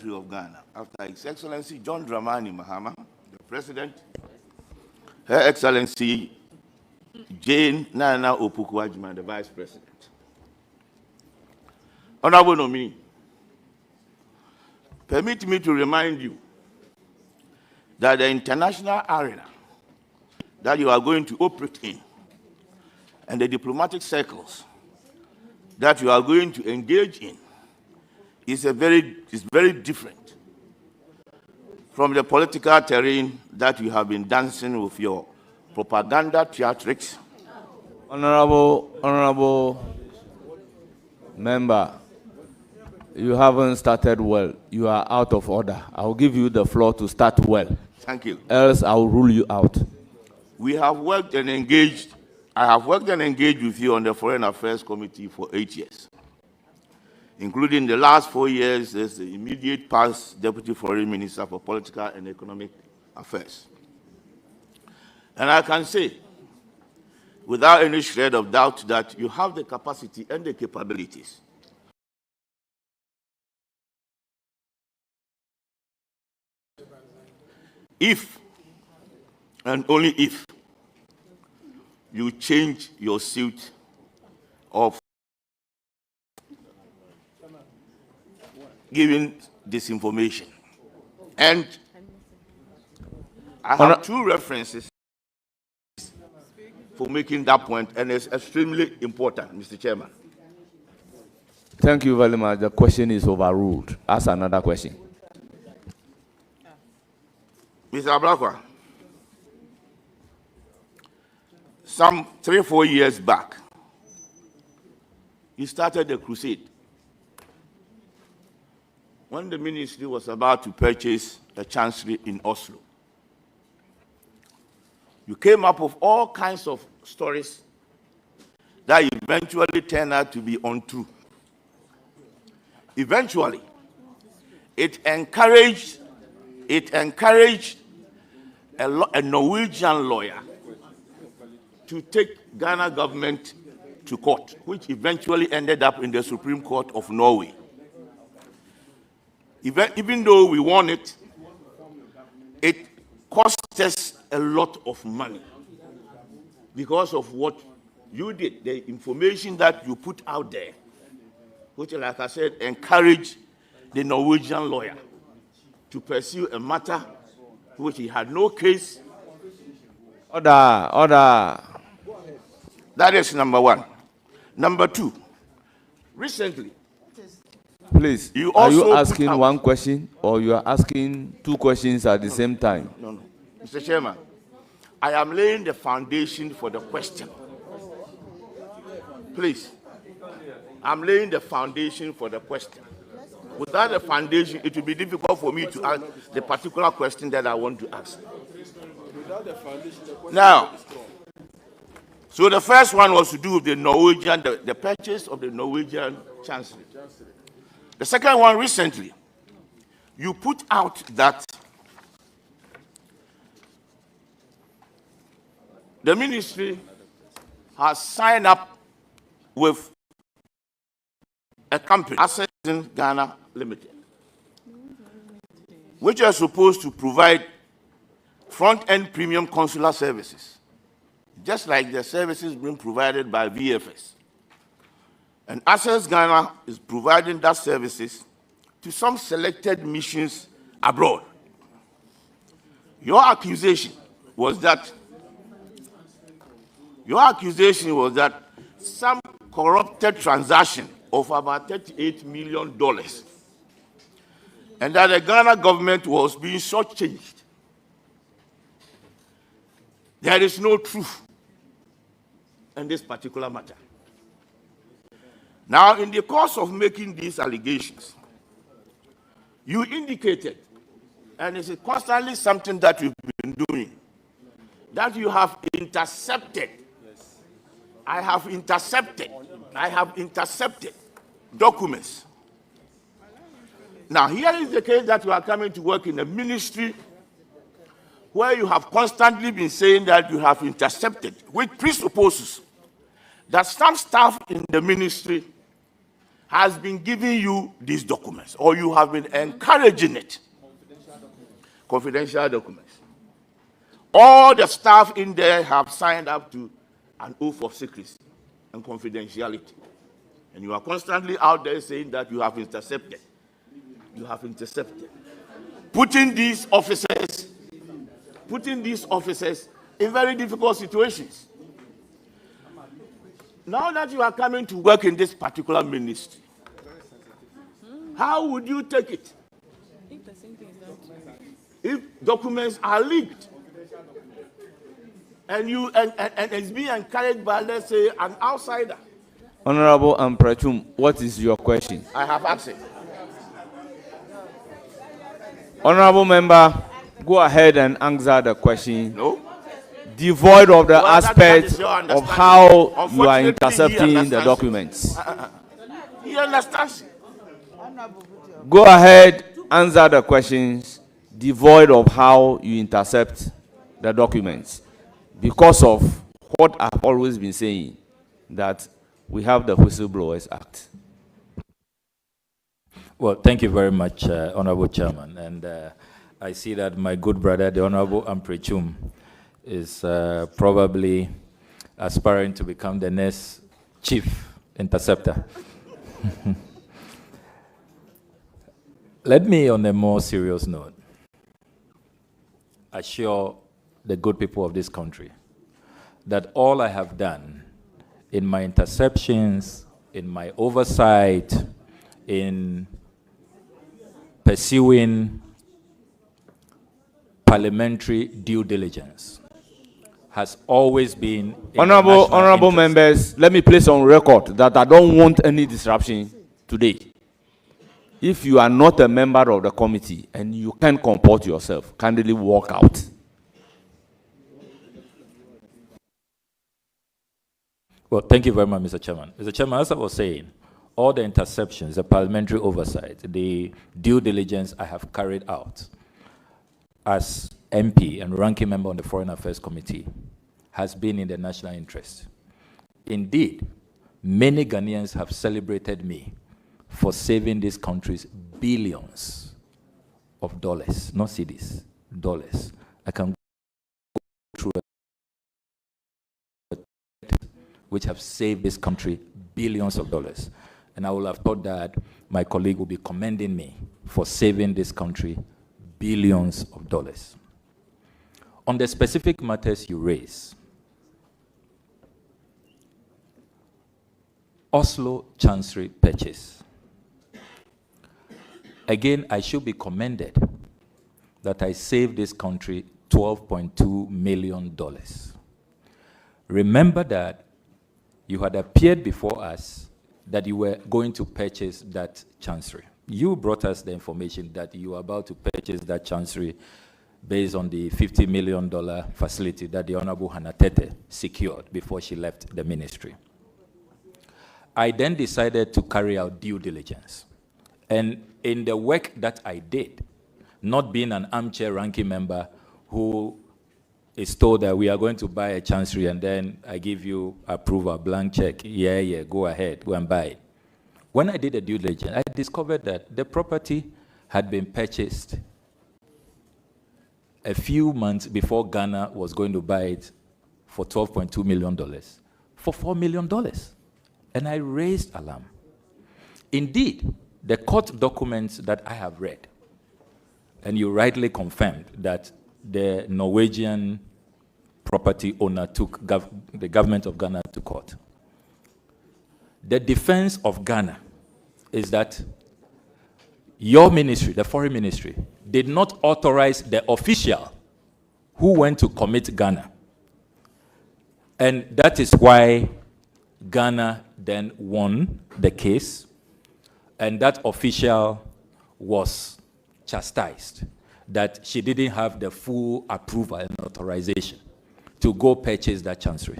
of Ghana after His Excellency John Dramani Mahama, the President, Her Excellency Jane Nana Opoku-Agyeman, the Vice President. Honorable nominee, permit me to remind you that the international arena that you are going to operate in and the diplomatic circles that you are going to engage in is very different from the political terrain that you have been dancing with your propaganda theatrics. Honorable member, you haven't started well. You are out of order. I will give you the floor to start well. Thank you. Else I will rule you out. We have worked and engaged. I have worked and engaged with you on the Foreign Affairs Committee for 8 years, including the last 4 years as the immediate past Deputy Foreign Minister for Political and Economic Affairs. And I can say, without any shred of doubt, that you have the capacity and the capabilities if, and only if, you change your suit of giving disinformation. And I have 2 references for making that point, and it's extremely important, Mr. Chairman. Thank you very much. The question is overruled. Ask another question. Mr. Ablakwa, some 3 or 4 years back, you started a crusade when the ministry was about to purchase a chancellery in Oslo. You came up with all kinds of stories that eventually turned out to be untrue. Eventually, it encouraged a Norwegian lawyer to take Ghana government to court, which eventually ended up in the Supreme Court of Norway. Even though we won it, it cost us a lot of money because of what you did, the information that you put out there, which, like I said, encouraged the Norwegian lawyer to pursue a matter which he had no case. Order. That is number 1. Number 2, recently, Please, You are you also put asking out- one question or you are asking two questions at the same time? No. Mr. Chairman, I am laying the foundation for the question. Please. I'm laying the foundation for the question. Without the foundation, it will be difficult for me to ask the particular question that I want to ask. Now, so the first one was to do with the Norwegian, the purchase of the Norwegian Chancery. The second one, recently, you put out that the ministry has signed up with a company, Assets in Ghana Limited, which are supposed to provide front-end premium consular services, just like the services being provided by VFS. And Assets Ghana is providing that services to some selected missions abroad. Your accusation was that some corrupted transaction of about $38 million, and that the Ghana government was being shortchanged. There is no truth in this particular matter. Now, in the course of making these allegations, you indicated, and it's constantly something that you've been doing, that you have intercepted. I have intercepted documents. Now, here is the case that you are coming to work in a ministry where you have constantly been saying that you have intercepted, which presupposes that some staff in the ministry has been giving you these documents, or you have been encouraging it. Confidential documents. All the staff in there have signed up to an oath of secrecy and confidentiality. And you are constantly out there saying that you have intercepted. You have intercepted. Putting these officers in very difficult situations. Now that you are coming to work in this particular ministry, how would you take it if documents are leaked and it's being encouraged by, let's say, an outsider? Honorable Amprachum, what is your question? I have asked it. Honorable member, go ahead and answer the question. No. Devoid of the Well, aspect that is your of understanding. how you are Unfortunately, he intercepting the understands. documents. He understands. Go ahead, answer the questions devoid of how you intercept the documents. Because of what I've always been saying, that we have the Whistleblowers Act. Well, thank you very much, Honorable Chairman. And I see that my good brother, the Honorable Amprechum, is probably aspiring to become the next chief interceptor. Let me, on a more serious note, assure the good people of this country that all I have done in my interceptions, in my oversight, in pursuing parliamentary due diligence has always been Honorable members, let me place on record that I don't want any disruption today. If you are not a member of the committee and you can't comport yourself, kindly walk out. Well, thank you very much, Mr. Chairman. Mr. Chairman, as I was saying, all the interceptions, the parliamentary oversight, the due diligence I have carried out as MP and ranking member on the Foreign Affairs Committee has been in the national interest. Indeed, many Ghanaians have celebrated me for saving this country's billions of dollars, not cedis, dollars. I can go through which have saved this country billions of dollars. And I would have thought that my colleague would be commending me for saving this country billions of dollars. On the specific matters you raise, Oslo Chancery purchase. Again, I should be commended that I saved this country $12.2 million. Remember that you had appeared before us that you were going to purchase that chancery. You brought us the information that you were about to purchase that chancery based on the $50 million facility that the Honorable Hannah Tete secured before she left the ministry. I then decided to carry out due diligence. And in the work that I did, not being an armchair ranking member who is told that we are going to buy a chancery and then I give you approval, blank check, yeah, go ahead, go and buy it. When I did a due diligence, I discovered that the property had been purchased a few months before Ghana was going to buy it for $12.2 million, for $4 million. And I raised alarm. Indeed, the court documents that I have read, and you rightly confirmed that the Norwegian property owner took the government of Ghana to court. The defense of Ghana is that your ministry, the foreign ministry, did not authorize the official who went to commit Ghana. And that is why Ghana then won the case, and that official was chastised that she didn't have the full approval and authorization to go purchase that chancery.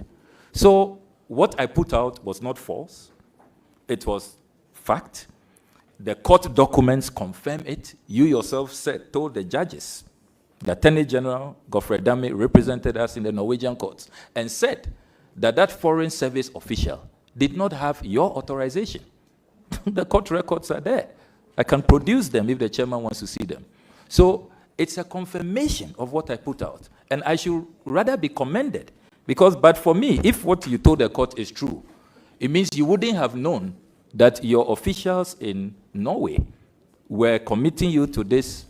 So what I put out was not false. It was fact. The court documents confirm it. You yourself told the judges, the Attorney General, Godfrey Dame, represented us in the Norwegian courts and said that that foreign service official did not have your authorization. The court records are there. I can produce them if the chairman wants to see them. So it's a confirmation of what I put out. And I should rather be commended because, but for me, if what you told the court is true, it means you wouldn't have known that your officials in Norway were committing you to this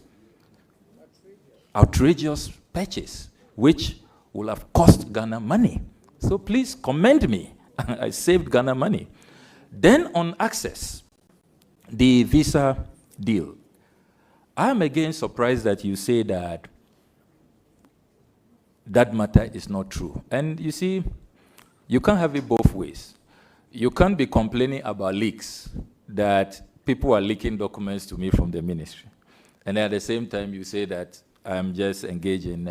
outrageous purchase, which will have cost Ghana money. So please commend me. I saved Ghana money. Then on access, the visa deal. I am again surprised that you say that that matter is not true. And you see, you can't have it both ways. You can't be complaining about leaks, that people are leaking documents to me from the ministry. And at the same time, you say that I'm just engaged in,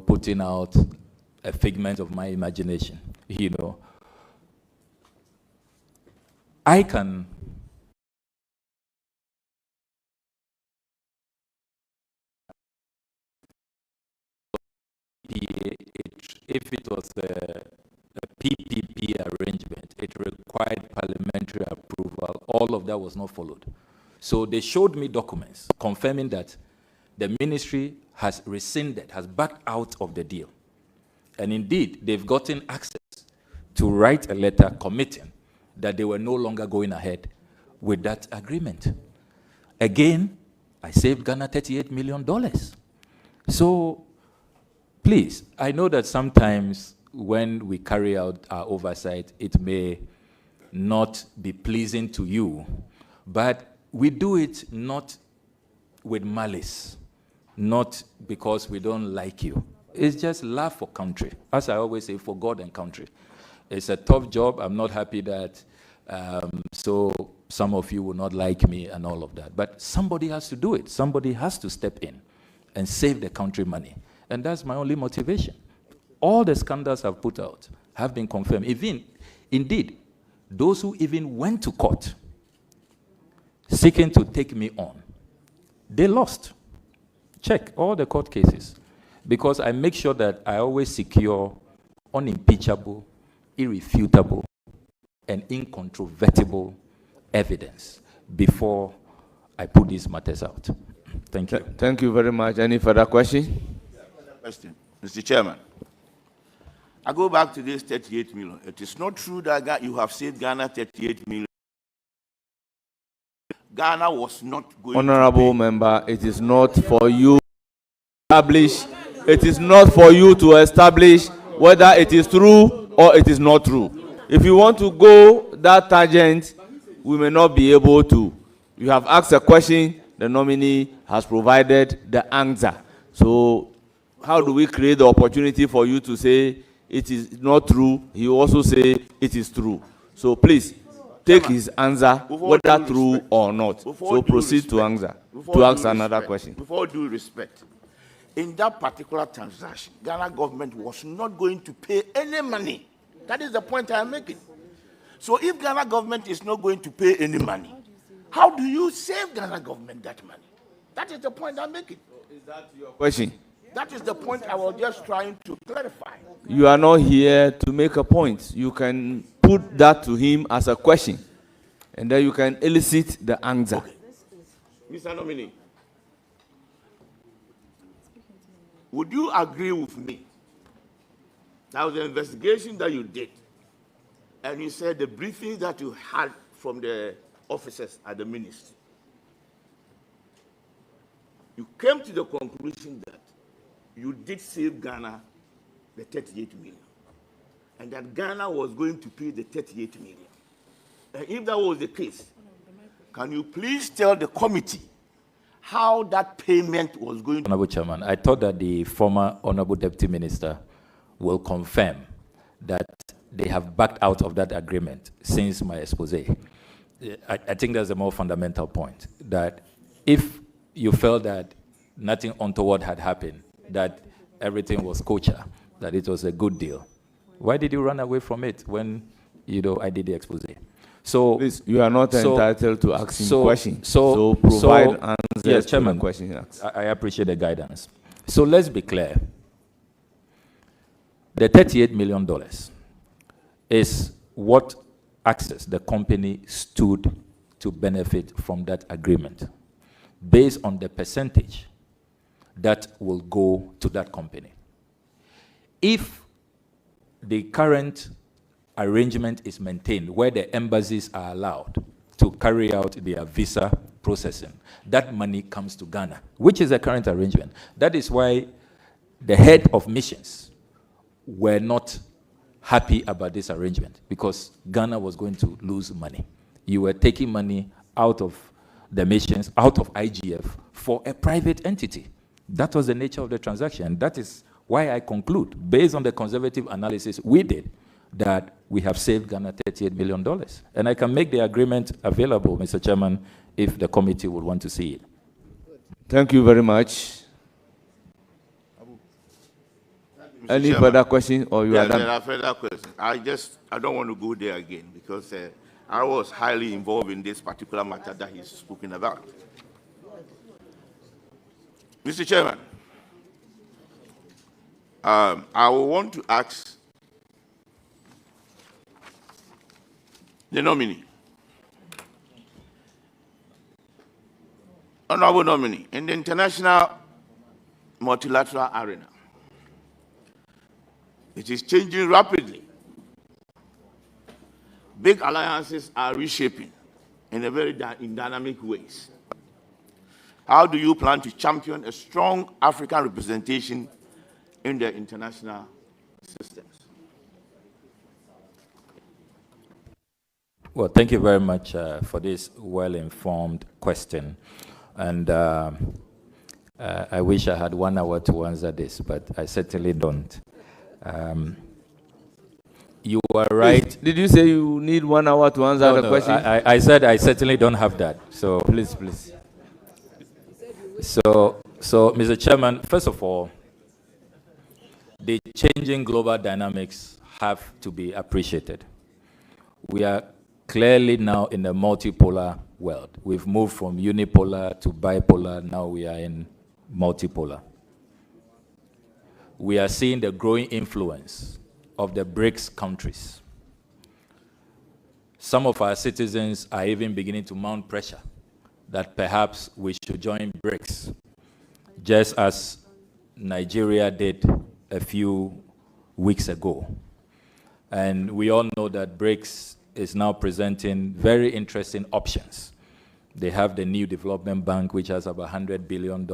putting out a figment of my imagination, I can if it was a PPP arrangement, it required parliamentary approval. All of that was not followed. So they showed me documents confirming that the ministry has rescinded, has backed out of the deal. And indeed, they've gotten access to write a letter committing that they were no longer going ahead with that agreement. Again, I saved Ghana $38 million. So, please, I know that sometimes when we carry out our oversight, it may not be pleasing to you, but we do it not with malice, not because we don't like you. It's just love for country. As I always say, for God and country. It's a tough job. I'm not happy that so some of you will not like me and all of that. But somebody has to do it. Somebody has to step in and save the country money. And that's my only motivation. All the scandals I've put out have been confirmed. Indeed, those who even went to court seeking to take me on, they lost. Check all the court cases. Because I make sure that I always secure unimpeachable, irrefutable, and incontrovertible evidence before I put these matters out. Thank you. Thank you very much. Any further question? Question. Mr. Chairman, I go back to this 38 million. It is not true that you have saved Ghana 38 million. Ghana was not going Honorable to member, it is not for you to establish. It is not for you to establish whether it is true or it is not true. If you want to go that tangent, we may not be able to You have asked a question, the nominee has provided the answer. So how do we create the opportunity for you to say it is not true? He also say it is true. So please take his answer, whether true or not. So proceed to answer, to ask another question. Before due respect, in that particular transaction, Ghana government was not going to pay any money. That is the point I am making. So if Ghana government is not going to pay any money, how do you save Ghana government that money? That is the point I'm making. Is that your question? That is the point I was just trying to clarify. You are not here to make a point. You can put that to him as a question, and then you can elicit the answer. Okay. Mr. Nominee, would you agree with me that was the investigation that you did, and you said the briefing that you had from the officers at the ministry, you came to the conclusion that you did save Ghana the 38 million, and that Ghana was going to pay the 38 million. And if that was the case, can you please tell the committee how that payment was going to... Honorable Chairman, I thought that the former Honorable Deputy Minister will confirm that they have backed out of that agreement since my expose. I think that's a more fundamental point, that if you felt that nothing untoward had happened, that everything was kosher, that it was a good deal, why did you run away from it when, I did the expose? So please, you are not entitled to ask him questions. So provide answers. Yes, Chairman, to the question. I appreciate the guidance. So let's be clear. The $38 million is what Access, the company, stood to benefit from that agreement, based on the percentage that will go to that company. If the current arrangement is maintained, where the embassies are allowed to carry out their visa processing, that money comes to Ghana, which is the current arrangement. That is why the head of missions were not happy about this arrangement, because Ghana was going to lose money. You were taking money out of the missions, out of IGF, for a private entity. That was the nature of the transaction. That is why I conclude, based on the conservative analysis we did, that we have saved Ghana $38 million. And I can make the agreement available, Mr. Chairman, if the committee would want to see it. Thank you very much. Any Chairman, further questions, or you are done? There are further questions. I don't want to go there again, because I was highly involved in this particular matter that he's spoken about. Mr. Chairman, I will want to ask the nominee, honorable nominee, in the international multilateral arena, it is changing rapidly. Big alliances are reshaping in a very dynamic ways. How do you plan to champion a strong African representation in the international systems? Well, thank you very much for this well-informed question. And I wish I had 1 hour to answer this, but I certainly don't. You are right. Did you say you need 1 hour to answer the question? I said I certainly don't have that. So please. So, Mr. Chairman, first of all, the changing global dynamics have to be appreciated. We are clearly now in a multipolar world. We've moved from unipolar to bipolar. Now we are in multipolar. We are seeing the growing influence of the BRICS countries. Some of our citizens are even beginning to mount pressure that perhaps we should join BRICS, just as Nigeria did a few weeks ago. And we all know that BRICS is now presenting very interesting options. They have the new development bank, which has about $100 billion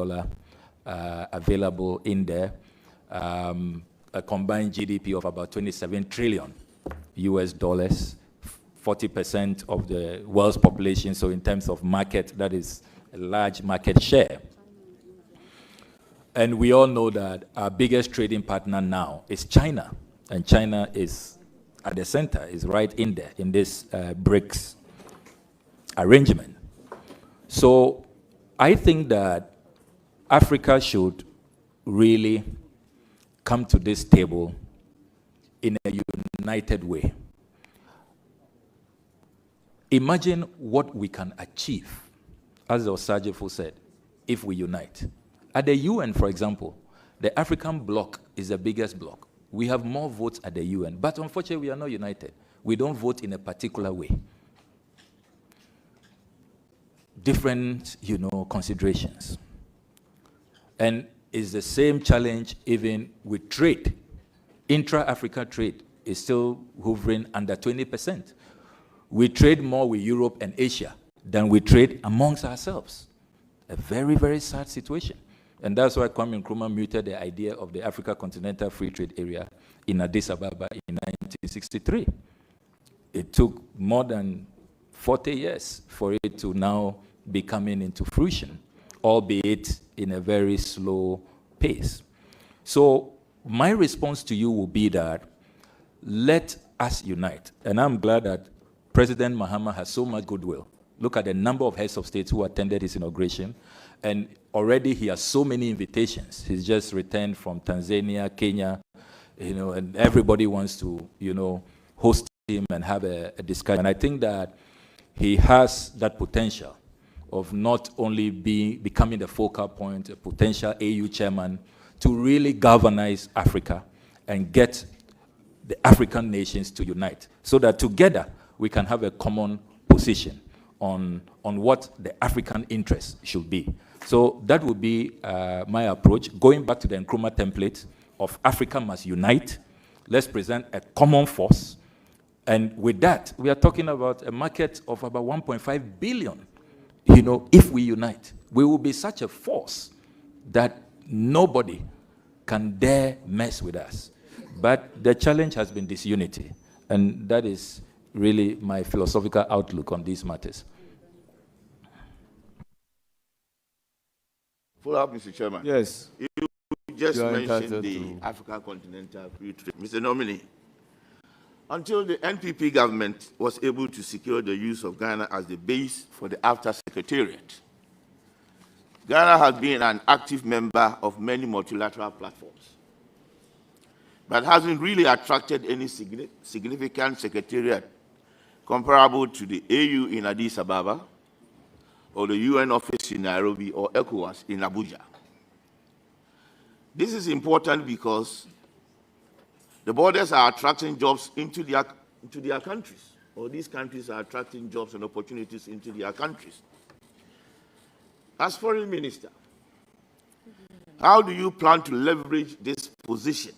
available in there, a combined GDP of about 27 trillion US dollars, 40% of the world's population. So in terms of market, that is a large market share. And we all know that our biggest trading partner now is China. And China is at the center, is right in there, in this BRICS arrangement. So I think that Africa should really come to this table in a united way. Imagine what we can achieve, as Osajifo said, if we unite. At the UN, for example, the African bloc is the biggest bloc. We have more votes at the UN, but unfortunately we are not united. We don't vote in a particular way. Different, considerations. And it's the same challenge even with trade. Intra-Africa trade is still hovering under 20%. We trade more with Europe and Asia than we trade amongst ourselves. A very, very sad situation. And that's why Kwame Nkrumah muted the idea of the Africa Continental Free Trade Area in Addis Ababa in 1963. It took more than 40 years for it to now be coming into fruition, albeit in a very slow pace. So my response to you will be that let us unite. And I'm glad that President Mahama has so much goodwill. Look at the number of heads of states who attended his inauguration, and already he has so many invitations. He's just returned from Tanzania, Kenya, and everybody wants to, host him and have a discussion. And I think that he has that potential of not only becoming the focal point, a potential AU chairman, to really galvanize Africa and get the African nations to unite, so that together we can have a common position on what the African interest should be. So that would be my approach, going back to the Nkrumah template of Africa must unite. Let's present a common force. And with that, we are talking about a market of about 1.5 billion. If we unite, we will be such a force that nobody can dare mess with us. But the challenge has been disunity. And that is really my philosophical outlook on these matters. Follow up, Mr. Chairman. Yes. You just mentioned the African Continental Free Trade. Mr. Nominee, until the NPP government was able to secure the use of Ghana as the base for the AfCFTA Secretariat, Ghana has been an active member of many multilateral platforms, but hasn't really attracted any significant secretariat comparable to the AU in Addis Ababa, or the UN office in Nairobi, or ECOWAS in Abuja. This is important because the borders are attracting jobs into their countries, or these countries are attracting jobs and opportunities into their countries. As Foreign Minister, how do you plan to leverage this position,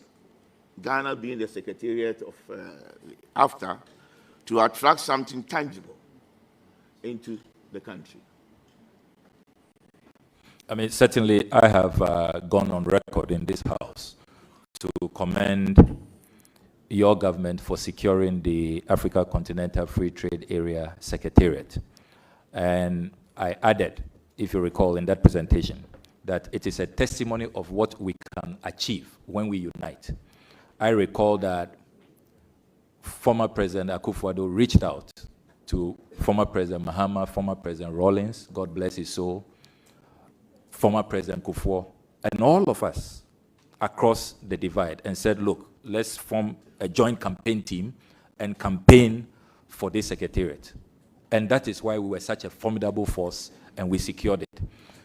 Ghana being the Secretariat of AfCFTA, to attract something tangible into the country? Certainly I have gone on record in this house to commend your government for securing the Africa Continental Free Trade Area Secretariat. And I added, if you recall in that presentation, that it is a testimony of what we can achieve when we unite. I recall that former President Akufo-Addo reached out to former President Mahama, former President Rawlings, God bless his soul, former President Kufuor, and all of us across the divide, and said, look, let's form a joint campaign team and campaign for this secretariat. And that is why we were such a formidable force and we secured it.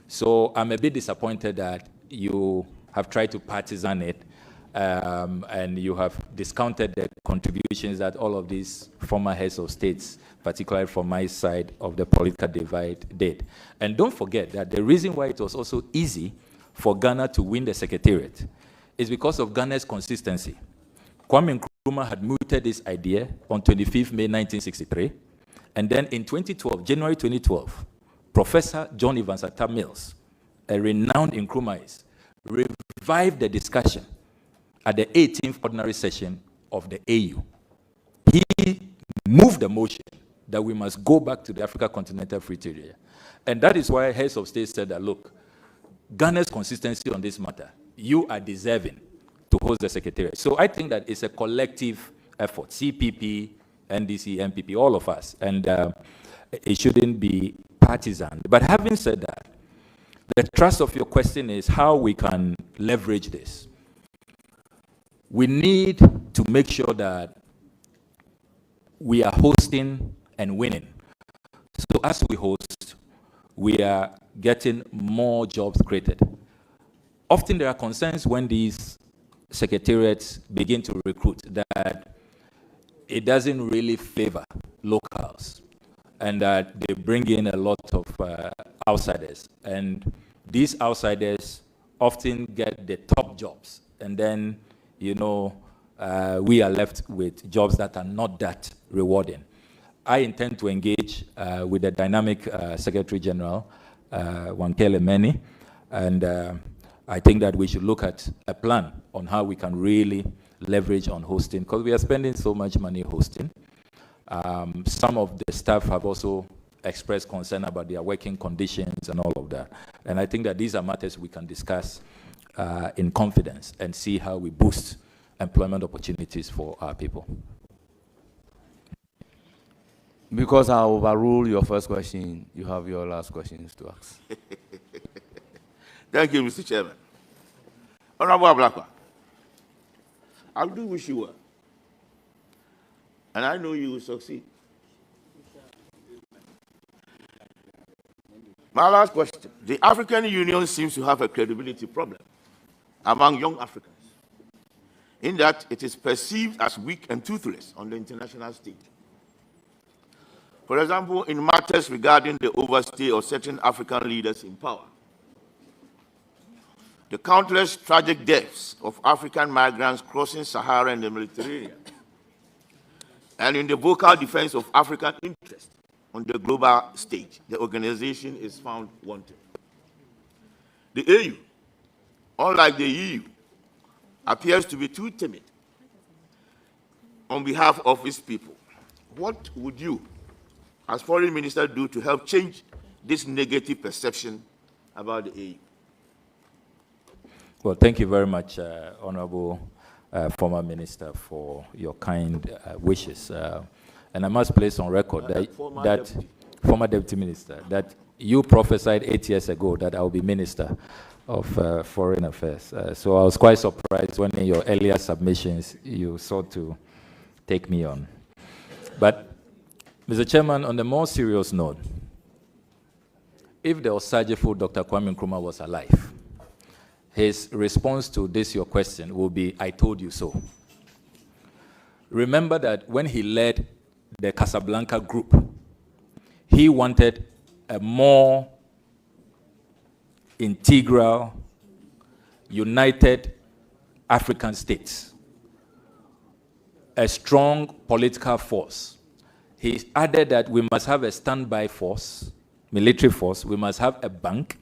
So I'm a bit disappointed that you have tried to partisan it and you have discounted the contributions that all of these former heads of states, particularly from my side of the political divide, did. And don't forget that the reason why it was also easy for Ghana to win the secretariat is because of Ghana's consistency. Kwame Nkrumah had mooted this idea on 25th May 1963, and then in January 2012, Professor John Evans Atta Mills, a renowned Nkrumahist, revived the discussion at the 18th ordinary session of the AU. He move the motion that we must go back to the Africa Continental Free Trade Area. And that is why heads of state said that, look, Ghana's consistency on this matter, you are deserving to host the Secretariat. So I think that it's a collective effort, CPP, NDC, MPP, all of us, and it shouldn't be partisan. But having said that, the thrust of your question is how we can leverage this. We need to make sure that we are hosting and winning. So as we host, we are getting more jobs created. Often there are concerns when these secretariats begin to recruit that it doesn't really favor locals and that they bring in a lot of outsiders. And these outsiders often get the top jobs. And then, you know, we are left with jobs that are not that rewarding. I intend to engage with the dynamic Secretary General, Wankele Meni, and I think that we should look at a plan on how we can really leverage on hosting, because we are spending so much money hosting. Some of the staff have also expressed concern about their working conditions and all of that. And I think that these are matters we can discuss in confidence and see how we boost employment opportunities for our people. Because I overrule your first question, you have your last questions to ask. Thank you, Mr. Chairman. Honorable Ablakwa, I do wish you well. And I know you will succeed. My last question. The African Union seems to have a credibility problem among young Africans, in that it is perceived as weak and toothless on the international stage. For example, in matters regarding the overstay of certain African leaders in power, the countless tragic deaths of African migrants crossing Sahara and the Mediterranean, and in the vocal defense of African interest on the global stage, the organization is found wanting. The AU, unlike the EU, appears to be too timid on behalf of its people. What would you, as foreign minister, do to help change this negative perception about the AU? Well, thank you very much, Honorable former Minister, for your kind wishes. And I must place on record that former Deputy Minister, that you prophesied 8 years ago that I will be Minister of Foreign Affairs. So I was quite surprised when in your earlier submissions you sought to take me on. But Mr. Chairman, on the more serious note, if the Osagefo Dr. Kwame Nkrumah was alive, his response to this, your question, will be, I told you so. Remember that when he led the Casablanca group, he wanted a more integral, united African states, a strong political force. He added that we must have a standby force, military force, we must have a bank,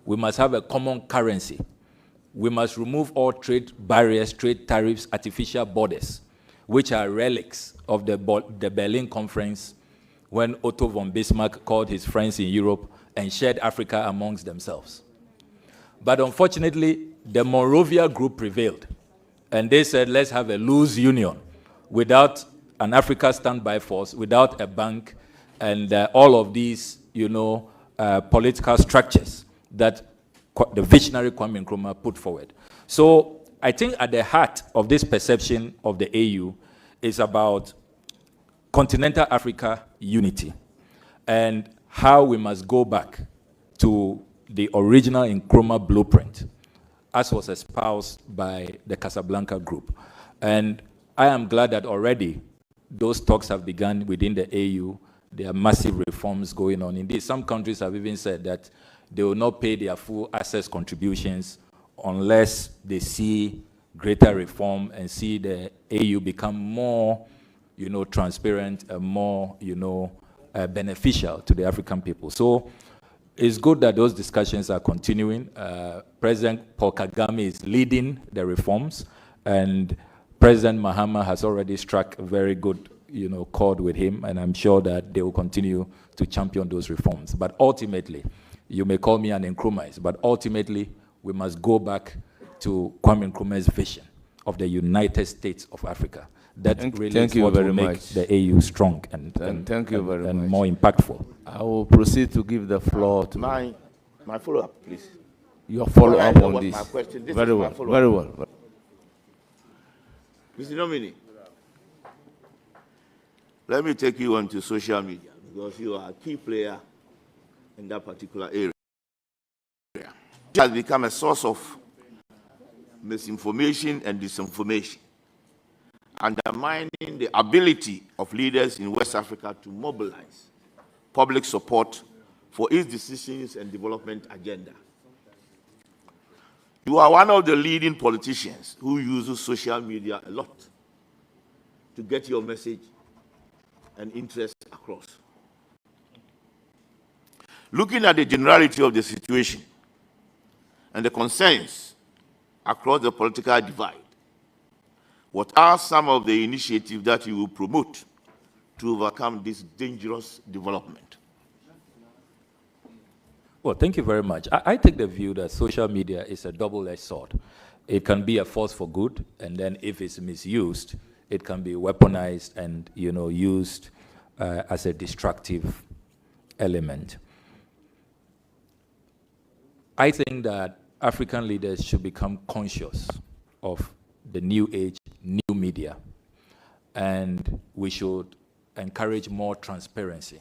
we must have a common currency, we must remove all trade barriers, trade tariffs, artificial borders, which are relics of the Berlin Conference when Otto von Bismarck called his friends in Europe and shared Africa amongst themselves. But unfortunately, the Monrovia group prevailed, and they said, let's have a loose union without an Africa standby force, without a bank, and all of these, you know, political structures that the visionary Kwame Nkrumah put forward. So I think at the heart of this perception of the AU is about continental Africa unity and how we must go back to the original Nkrumah blueprint, as was espoused by the Casablanca group. And I am glad that already those talks have begun within the AU. There are massive reforms going on. Indeed, some countries have even said that they will not pay their full access contributions unless they see greater reform and see the AU become more, you know, transparent and more, you know, beneficial to the African people. So it's good that those discussions are continuing. President Paul Kagame is leading the reforms, and President Mahama has already struck a very good, chord with him, and I'm sure that they will continue to champion those reforms. But ultimately, you may call me an Nkrumahist, but ultimately, we must go back to Kwame Nkrumah's vision of the United States of Africa. That really is what will make the AU strong and more impactful. I will proceed to give the floor to my follow-up, please. Your follow-up on this. My question. Very well, very well. Mr. Nominee, let me take you on to social media, because you are a key player in that particular area. It has become a source of misinformation and disinformation, undermining the ability of leaders in West Africa to mobilize public support for its decisions and development agenda. You are one of the leading politicians who uses social media a lot to get your message and interest across. Looking at the generality of the situation and the concerns across the political divide, what are some of the initiatives that you will promote to overcome this dangerous development? Well, thank you very much. I take the view that social media is a double-edged sword. It can be a force for good, and then if it's misused, it can be weaponized and used as a destructive element. I think that African leaders should become conscious of the new age, new media, and we should encourage more transparency.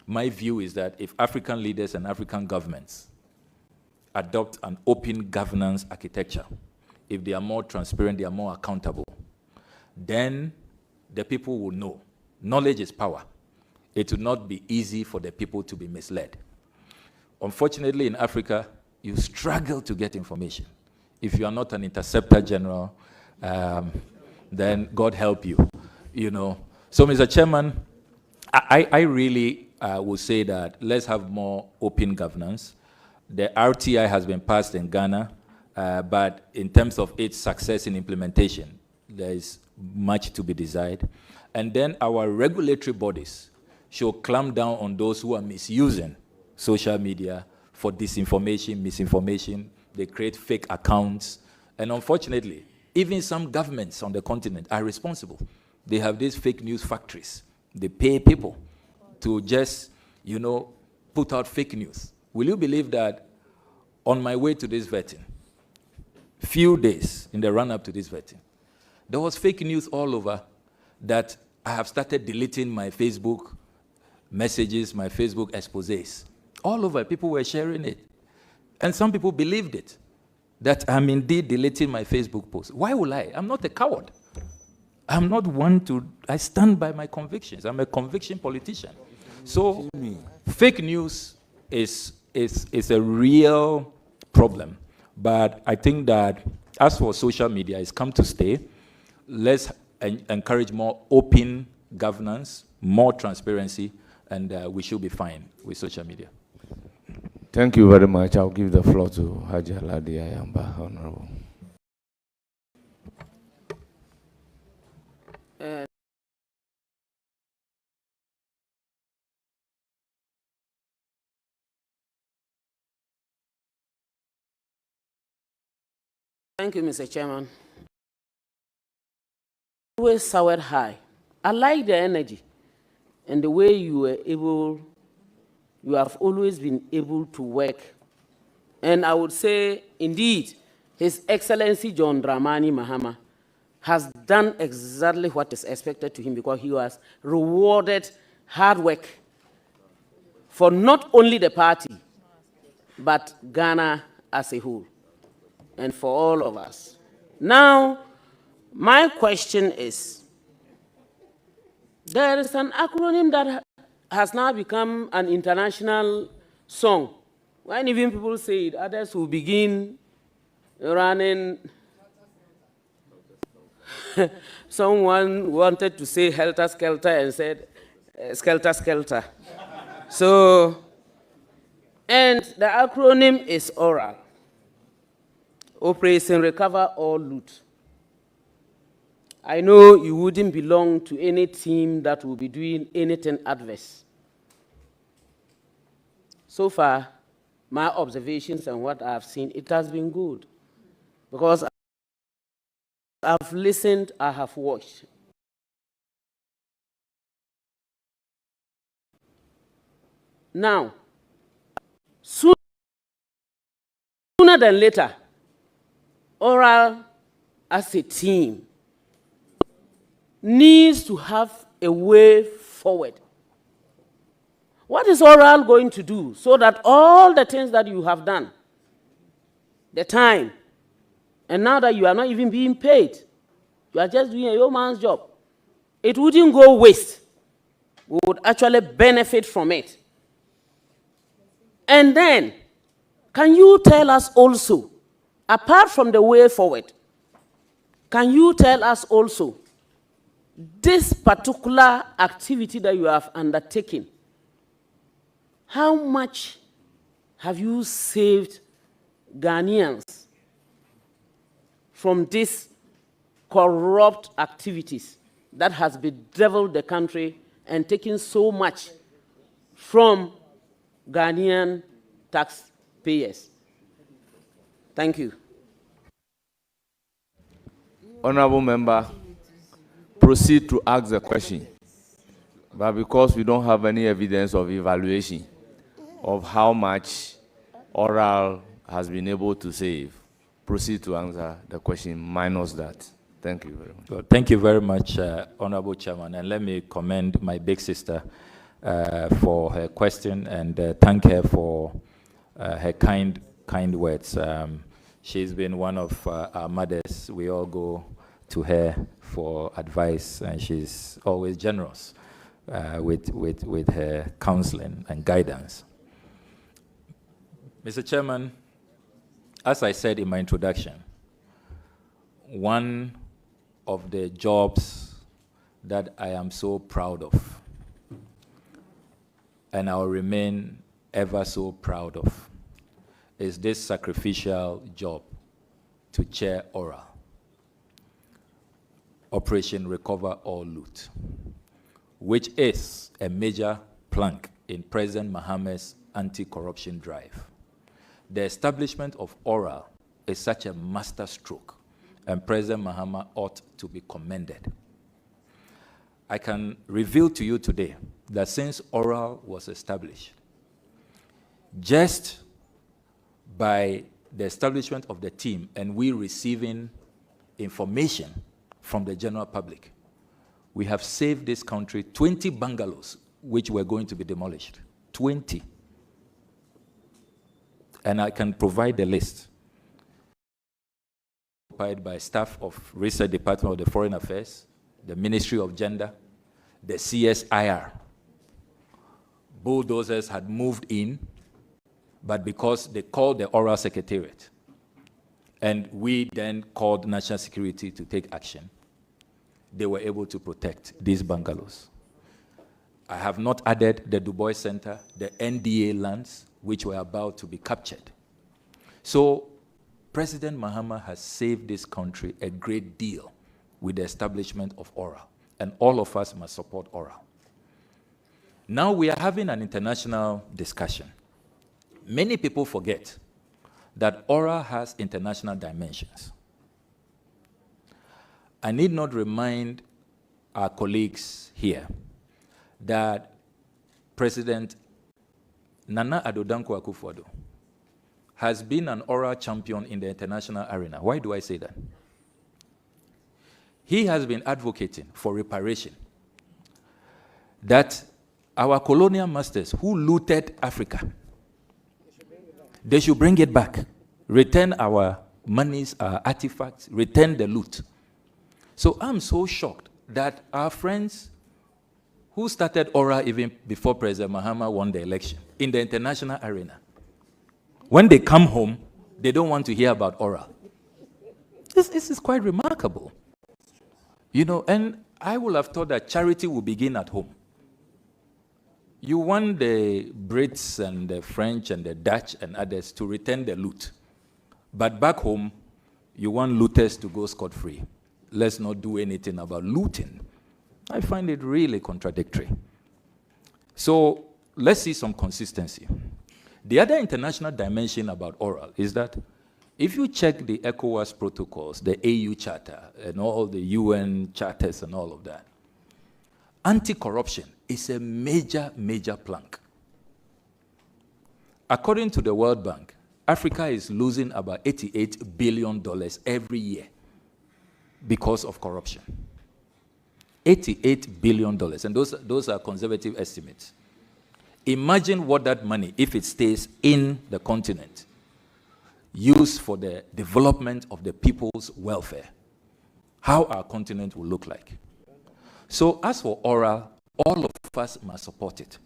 My view is that if African leaders and African governments adopt an open governance architecture, if they are more transparent, they are more accountable, then the people will know. Knowledge is power. It will not be easy for the people to be misled. Unfortunately, in Africa, you struggle to get information. If you are not an interceptor general, then God help you, So, Mr. Chairman, I really will say that let's have more open governance. The RTI has been passed in Ghana, but in terms of its success in implementation, there is much to be desired. And then our regulatory bodies should clamp down on those who are misusing social media for disinformation, misinformation. They create fake accounts. And unfortunately, even some governments on the continent are responsible. They have these fake news factories. They pay people to just, put out fake news. Will you believe that on my way to this vetting, few days in the run-up to this vetting, there was fake news all over that I have started deleting my Facebook messages, my Facebook exposés. All over, people were sharing it. And some people believed it, that I'm indeed deleting my Facebook posts. Why will I? I'm not a coward. I'm not one to, I stand by my convictions. I'm a conviction politician. So fake news is a real problem. But I think that as for social media, it's come to stay. Let's encourage more open governance, more transparency, and we should be fine with social media. Thank you very much. I'll give the floor to Haji Aladi Ayamba, Honorable. Thank you, Mr. Chairman. Always soared high. I like the energy and the way you have always been able to work. And I would say, indeed, His Excellency John Dramani Mahama has done exactly what is expected to him, because he has rewarded hard work for not only the party, but Ghana as a whole, and for all of us. Now, my question is, there is an acronym that has now become an international song. When even people say it, others will begin running. Someone wanted to say helter skelter and said skelter skelter. So, and the acronym is ORAL. Operation Recover or Loot. I know you wouldn't belong to any team that will be doing anything adverse. So far, my observations and what I've seen, it has been good. Because I've listened, I have watched. Now, sooner than later, Oral as a team needs to have a way forward. What is Oral going to do so that all the things that you have done, the time, and now that you are not even being paid, you are just doing a yeoman's job, it wouldn't go waste. We would actually benefit from it. And then, can you tell us also, apart from the way forward, can you tell us also, this particular activity that you have undertaken, how much have you saved Ghanaians from these corrupt activities that has bedeviled the country and taken so much from Ghanaian taxpayers? Thank you. Honorable member, proceed to ask the question. But because we don't have any evidence of evaluation of how much Oral has been able to save, proceed to answer the question minus that. Thank you very much. Well, thank you very much, Honorable Chairman. And let me commend my big sister for her question and thank her for her kind words. She's been one of our mothers. We all go to her for advice, and she's always generous with her counseling and guidance. Mr. Chairman, as I said in my introduction, one of the jobs that I am so proud of, and I'll remain ever so proud of, is this sacrificial job to chair Oral, Operation Recover All Loot, which is a major plank in President Mahama's anti-corruption drive. The establishment of Oral is such a masterstroke, and President Mahama ought to be commended. I can reveal to you today that since Oral was established, just by the establishment of the team and we receiving information from the general public, we have saved this country 20 bungalows which were going to be demolished. 20. And I can provide the list. Occupied by staff of Research Department of the Foreign Affairs, the Ministry of Gender, the CSIR. Bulldozers had moved in, but because they called the Oral Secretariat, and we then called National Security to take action, they were able to protect these bungalows. I have not added the Du Bois Center, the NDA lands, which were about to be captured. So President Mahama has saved this country a great deal with the establishment of Oral, and all of us must support Oral. Now we are having an international discussion. Many people forget that Oral has international dimensions. I need not remind our colleagues here that President Nana Addo Dankwa Akufo-Addo has been an Oral champion in the international arena. Why do I say that? He has been advocating for reparation, that our colonial masters who looted Africa, they should bring it back, return our monies, our artifacts, return the loot. So I'm so shocked that our friends who started Oral even before President Mahama won the election in the international arena, when they come home, they don't want to hear about Oral. This is quite remarkable. You know, and I would have thought that charity will begin at home. You want the Brits and the French and the Dutch and others to return the loot. But back home, you want looters to go scot-free. let's not do anything about looting. I find it really contradictory. So let's see some consistency. The other international dimension about oral is that if you check the ECOWAS protocols, the AU Charter, and all the UN charters and all of that, anti-corruption is a major, major plank. According to the World Bank, Africa is losing about $88 billion every year because of corruption. $88 billion, and those are conservative estimates. Imagine what that money, if it stays in the continent, used for the development of the people's welfare, how our continent will look like. So as for oral, all of us must support it.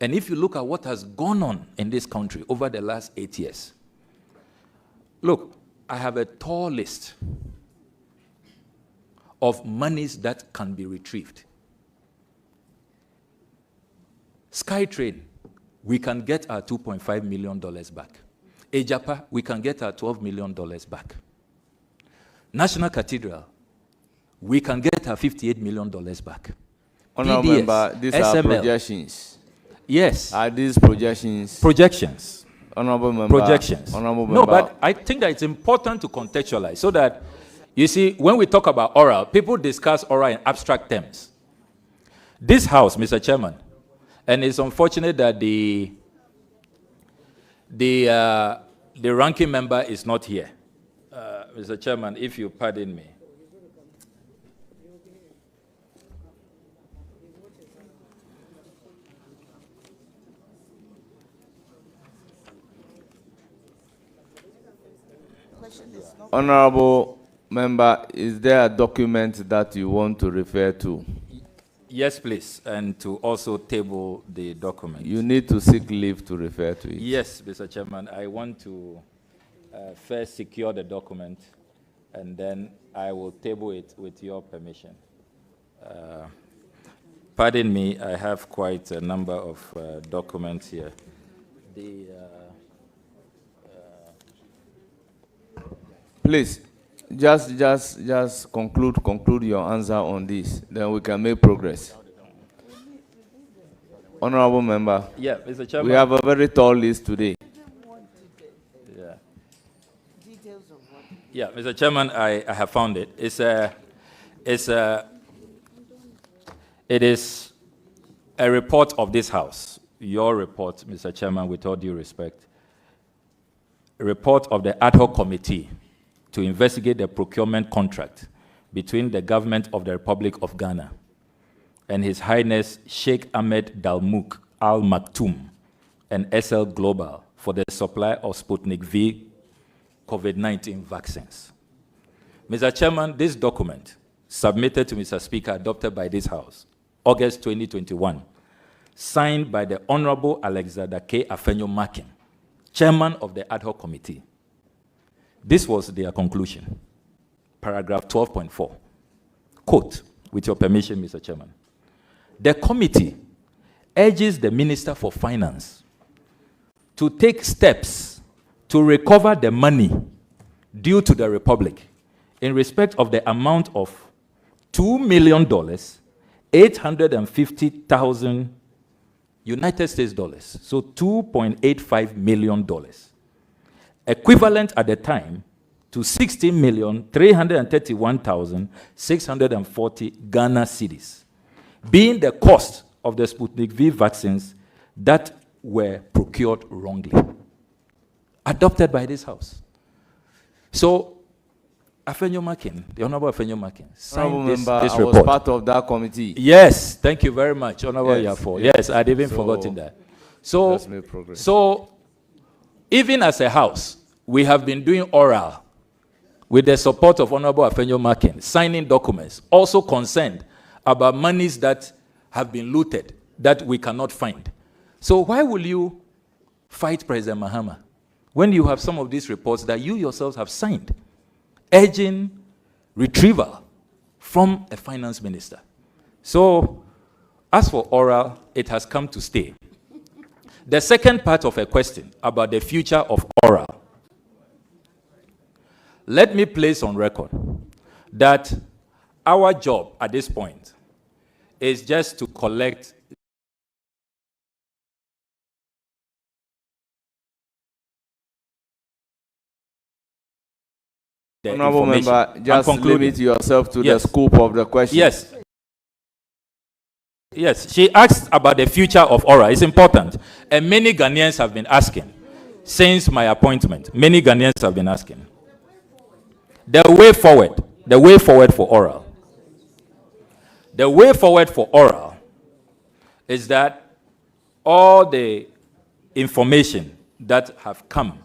And if you look at what has gone on in this country over the last 8 years, look, I have a tall list of monies that can be retrieved. SkyTrain, we can get our $2.5 million back. Ejapa, we can get our $12 million back. National Cathedral, we can get our $58 million back. Honorable member, these are projections. Yes. Are these projections? Projections. Honorable member. Projections. Honorable no, member. but I think that it's important to contextualize so that, you see, when we talk about oral, people discuss oral in abstract terms. This House, Mr. Chairman, and it's unfortunate that the ranking member is not here. Mr. Chairman, if you pardon me. Honorable member, is there a document that you want to refer to? Yes, please, and to also table the document. You need to seek leave to refer to it. Yes, Mr. Chairman, I want to first secure the document, and then I will table it with your permission. Pardon me, I have quite a number of documents here. Please, just conclude your answer on this, then we can make progress. Honorable member. Yeah, Mr. Chairman. We have a very tall list today. Yeah. Yeah, Mr. Chairman, I have found it. It is a report of this House. Your report, Mr. Chairman, with all due respect. A report of the ad hoc committee to investigate the procurement contract between the government of the Republic of Ghana and His Highness Sheikh Ahmed Dalmouk Al Maktoum and SL Global for the supply of Sputnik V COVID-19 vaccines. Mr. Chairman, this document, submitted to Mr. Speaker, adopted by this House, August 2021, signed by the Honorable Alexander K. Afenyo-Markin, Chairman of the ad hoc committee. This was their conclusion, paragraph 12.4. Quote, with your permission, Mr. Chairman. The committee urges the Minister for Finance to take steps to recover the money due to the Republic in respect of the amount of $2,850,000 United States dollars, so $2.85 million. Equivalent at the time to 16,331,640 Ghana cedis, being the cost of the Sputnik V vaccines that were procured wrongly. Adopted by this House. So, Afenyo-Markin, the Honorable Afenyo-Markin, signed this report. I was part of that committee. Yes, thank you very much, Honorable Yafo. Yes, yes, I'd even forgotten that. So, even as a House, we have been doing oral with the support of Honorable Afenyo-Markin, signing documents, also concerned about monies that have been looted that we cannot find. So why will you fight President Mahama when you have some of these reports that you yourselves have signed, urging retrieval from a finance minister? So as for oral, it has come to stay. The second part of a question about the future of oral. Let me place on record that our job at this point is just to collect the Honorable information. member, just limit yourself to Yes. the scope of the question. Yes. Yes, she asked about the future of ORA. It's important. And many Ghanaians have been asking since my appointment. Many Ghanaians have been asking. The way forward for oral. The way forward for oral is that all the information that have come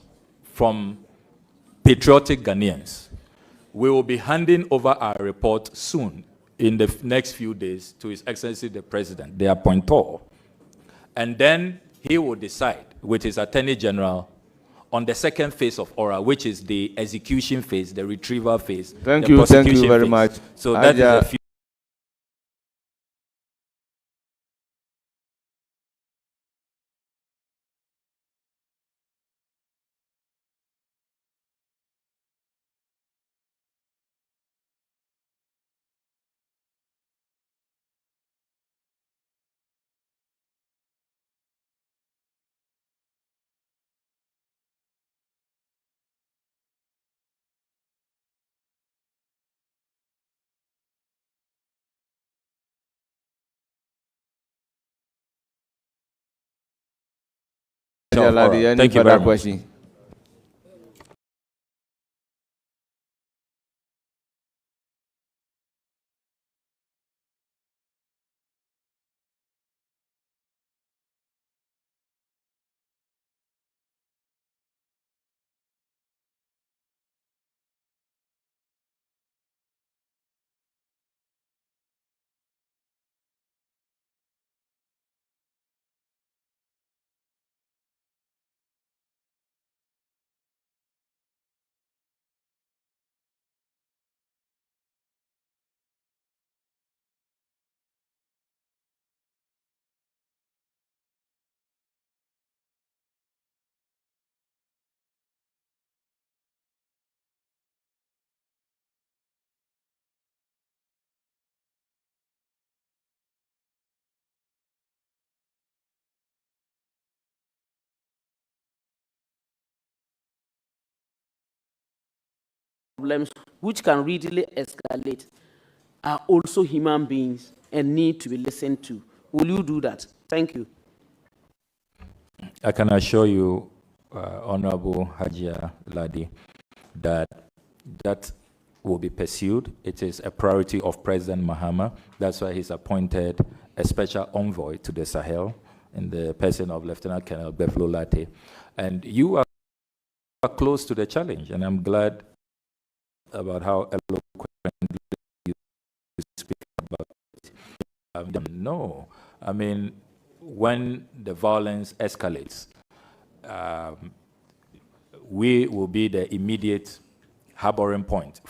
from patriotic Ghanaians, we will be handing over our report soon, in the next few days, to His Excellency the President, the appointor. And then he will decide with his Attorney General on the second phase of ORA, which is the execution phase, the retrieval phase. Thank you very phase. much. So that is a few. Thank you very much. Question? Problems which can readily escalate are also human beings and need to be listened to. Will you do that? Thank you. I can assure you, Honorable Hajia Ladi, that that will be pursued. It is a priority of President Mahama. That's why he's appointed a special envoy to the Sahel in the person of Lieutenant Colonel Beflo Latte. And you are close to the challenge, and I'm glad about how eloquently you speak about it. No, I mean, when the violence escalates, we will be the immediate harboring point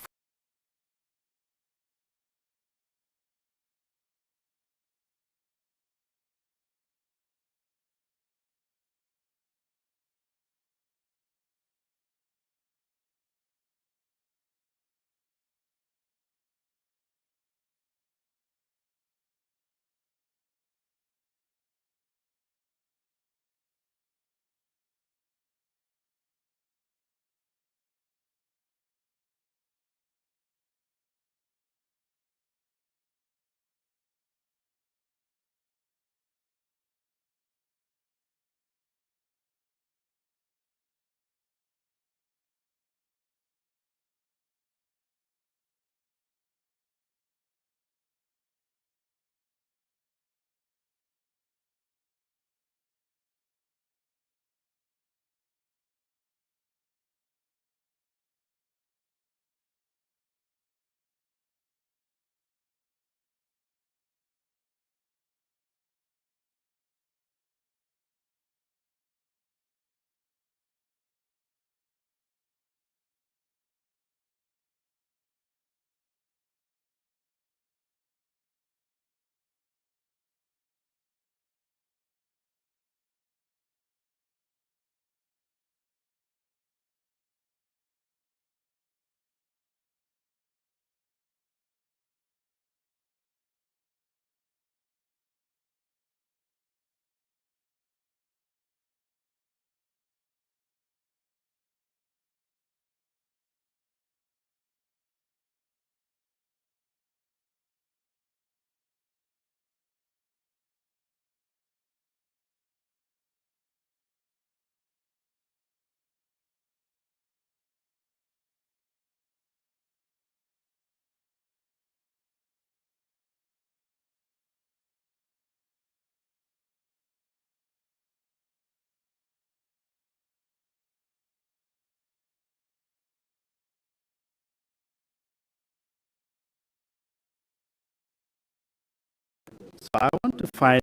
I want to find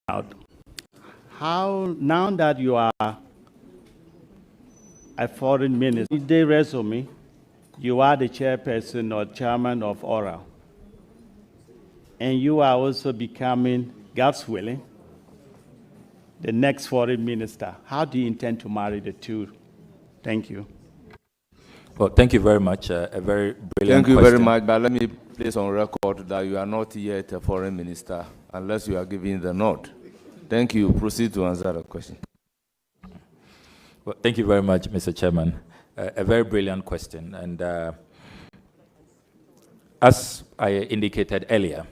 out how, now that you are a foreign minister, in the resume, you are the chairperson or chairman of Oral, and you are also becoming, God's willing, the next foreign minister. How do you intend to marry the two? Thank you. Well, thank you very much. A very brilliant Thank you question. very much, but let me place on record that you are not yet a foreign minister unless you are giving the nod. Thank you. Proceed to answer the question. Well, thank you very much, Mr. Chairman. A very brilliant question. And as I indicated earlier,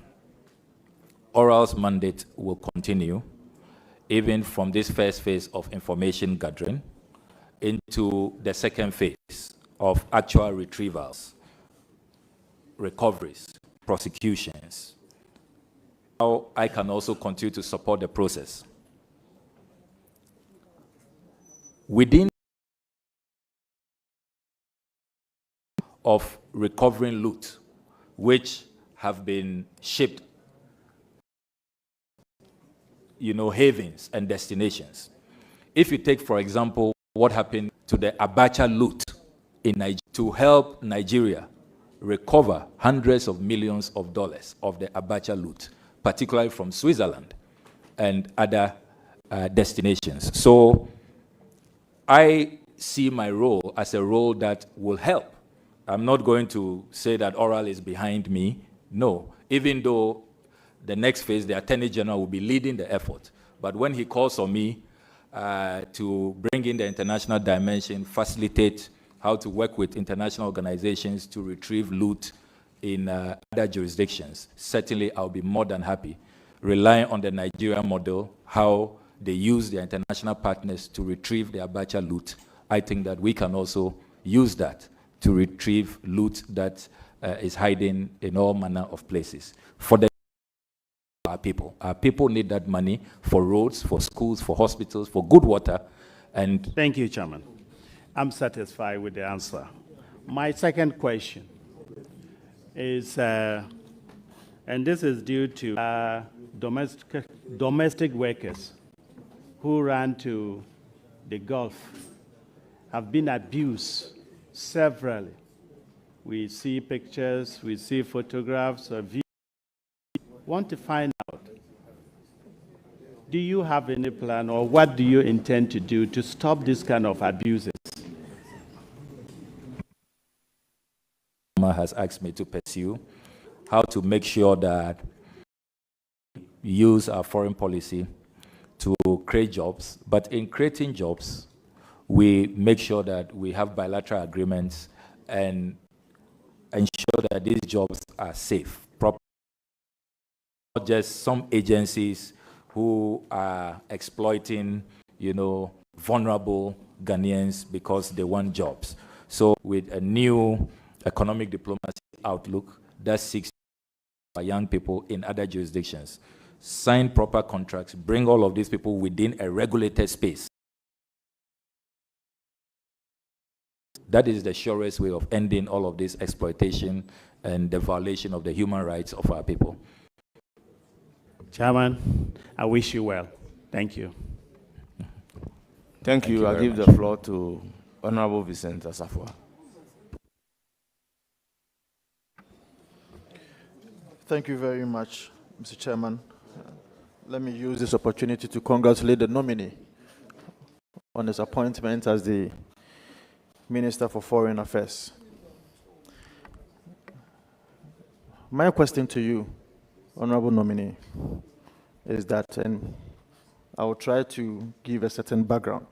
Oral's mandate will continue even from this first phase of information gathering into the second phase of actual retrievals, recoveries, prosecutions. How I can also continue to support the process. Within of recovering loot, which have been shipped, havens and destinations. If you take, for example, what happened to the Abacha loot in Nigeria, to help Nigeria recover hundreds of millions of dollars of the Abacha loot, particularly from Switzerland and other destinations. So I see my role as a role that will help. I'm not going to say that Oral is behind me. No, even though the next phase, the Attorney General will be leading the effort. But when he calls on me to bring in the international dimension, facilitate how to work with international organizations to retrieve loot in other jurisdictions, certainly I'll be more than happy, relying on the Nigerian model, how they use their international partners to retrieve the Abacha loot. I think that we can also use that to retrieve loot that is hiding in all manner of places. For our people need that money for roads, for schools, for hospitals, for good water. And thank you, Chairman. I'm satisfied with the answer. My second question is, and this is due to domestic workers who ran to the Gulf, have been abused severally. We see pictures, we see photographs of videos. Want to find out, do you have any plan or what do you intend to do to stop this kind of abuses? Has asked me to pursue how to make sure that we use our foreign policy to create jobs, but in creating jobs, we make sure that we have bilateral agreements and ensure that these jobs are safe, proper. Not just some agencies who are exploiting, vulnerable Ghanaians because they want jobs. So with a new economic diplomacy outlook that seeks for young people in other jurisdictions, sign proper contracts, bring all of these people within a regulated space. That is the surest way of ending all of this exploitation and the violation of the human rights of our people. Chairman, I wish you well. Thank you. Thank you. I give the floor to Honorable Vincent Asafua. Thank you very much, Mr. Chairman. Let me use this opportunity to congratulate the nominee on his appointment as the Minister for Foreign Affairs. My question to you, Honorable nominee, is that, and I will try to give a certain background.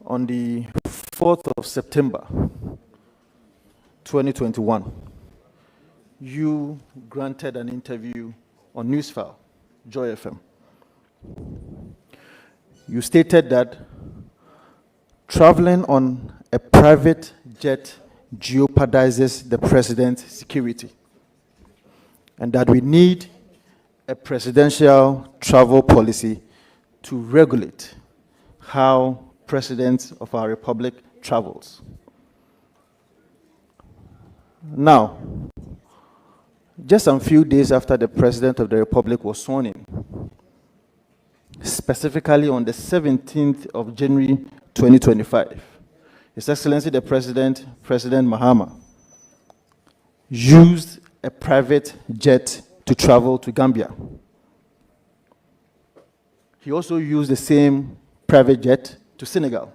On the 4th of September, 2021, you granted an interview on Newsfile, Joy FM. You stated that traveling on a private jet jeopardizes the president's security, and that we need a presidential travel policy to regulate how president of our republic travels. Now, just a few days after the President of the Republic was sworn in, specifically on the 17th of January 2025, His Excellency the President, President Mahama, used a private jet to travel to Gambia. He also used the same private jet to Senegal.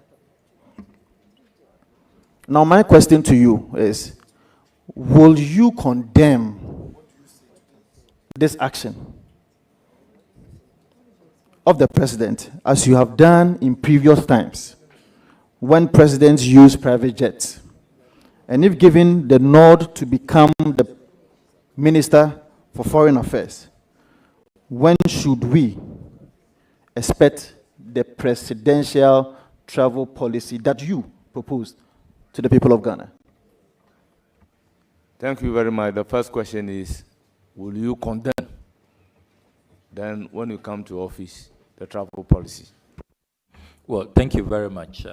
Now, my question to you is, will you condemn this action of the president, as you have done in previous times when presidents use private jets? And if given the nod to become the Minister for Foreign Affairs, when should we expect the presidential travel policy that you proposed to the people of Ghana? Thank you very much. The first question is, will you condemn, then when you come to office, the travel policy? Well, thank you very much.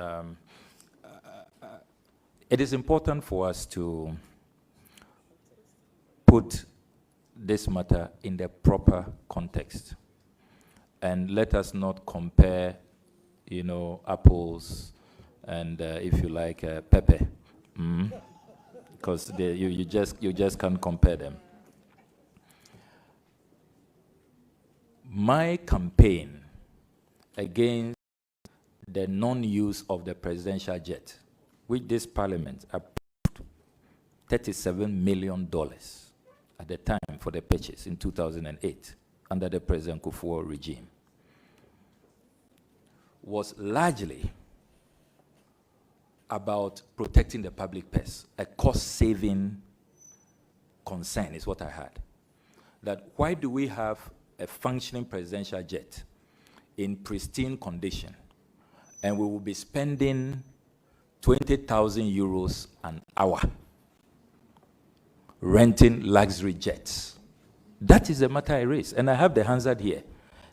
It is important for us to put this matter in the proper context. And let us not compare, apples and, if you like, pepper. Because you just can't compare them. My campaign against the non-use of the presidential jet, which this parliament approved $37 million at the time for the purchase in 2008 under the President Kufuor regime, was largely about protecting the public purse, a cost-saving concern is what I had. That why do we have a functioning presidential jet in pristine condition, and we will be spending 20,000 euros an hour renting luxury jets? That is the matter I raised, and I have the Hansard here.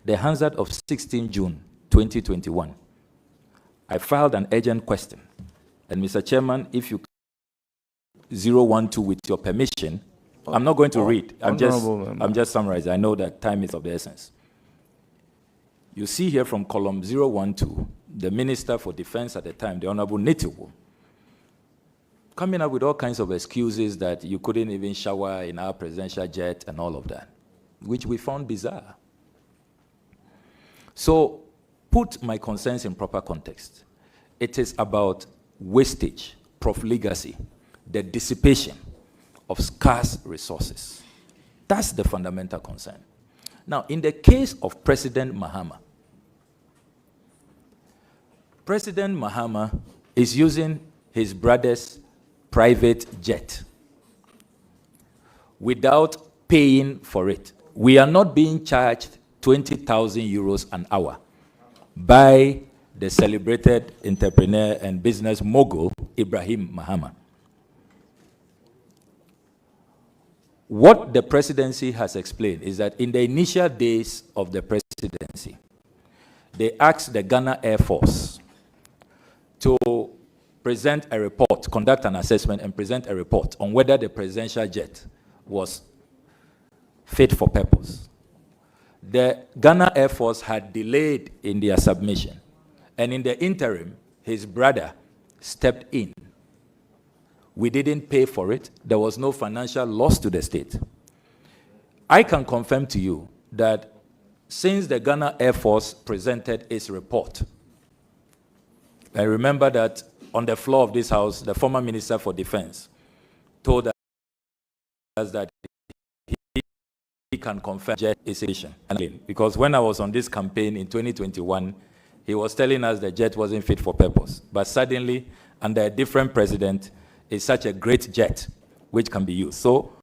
The Hansard of 16 June 2021. I filed an urgent question. And Mr. Chairman, if you 012 with your permission, I'm not going to read. I'm just summarizing. I know that time is of the essence. You see here from column 012, the Minister for Defense at the time, the Honorable Nitiwo, coming up with all kinds of excuses that you couldn't even shower in our presidential jet and all of that, which we found bizarre. So, put my concerns in proper context. It is about wastage, profligacy, the dissipation of scarce resources. That's the fundamental concern. Now, in the case of President Mahama, President Mahama is using his brother's private jet without paying for it. We are not being charged 20,000 euros an hour by the celebrated entrepreneur and business mogul, Ibrahim Mahama. What the presidency has explained is that in the initial days of the presidency, they asked the Ghana Air Force to present a report, conduct an assessment and present a report on whether the presidential jet was fit for purpose. The Ghana Air Force had delayed in their submission, and in the interim, his brother stepped in. We didn't pay for it. There was no financial loss to the state. I can confirm to you that since the Ghana Air Force presented its report, I remember that on the floor of this house, the former Minister for Defense told us that he can confirm jet is sufficient. Because when I was on this campaign in 2021, he was telling us the jet wasn't fit for purpose. But suddenly, under a different president, it's such a great jet which can be used. So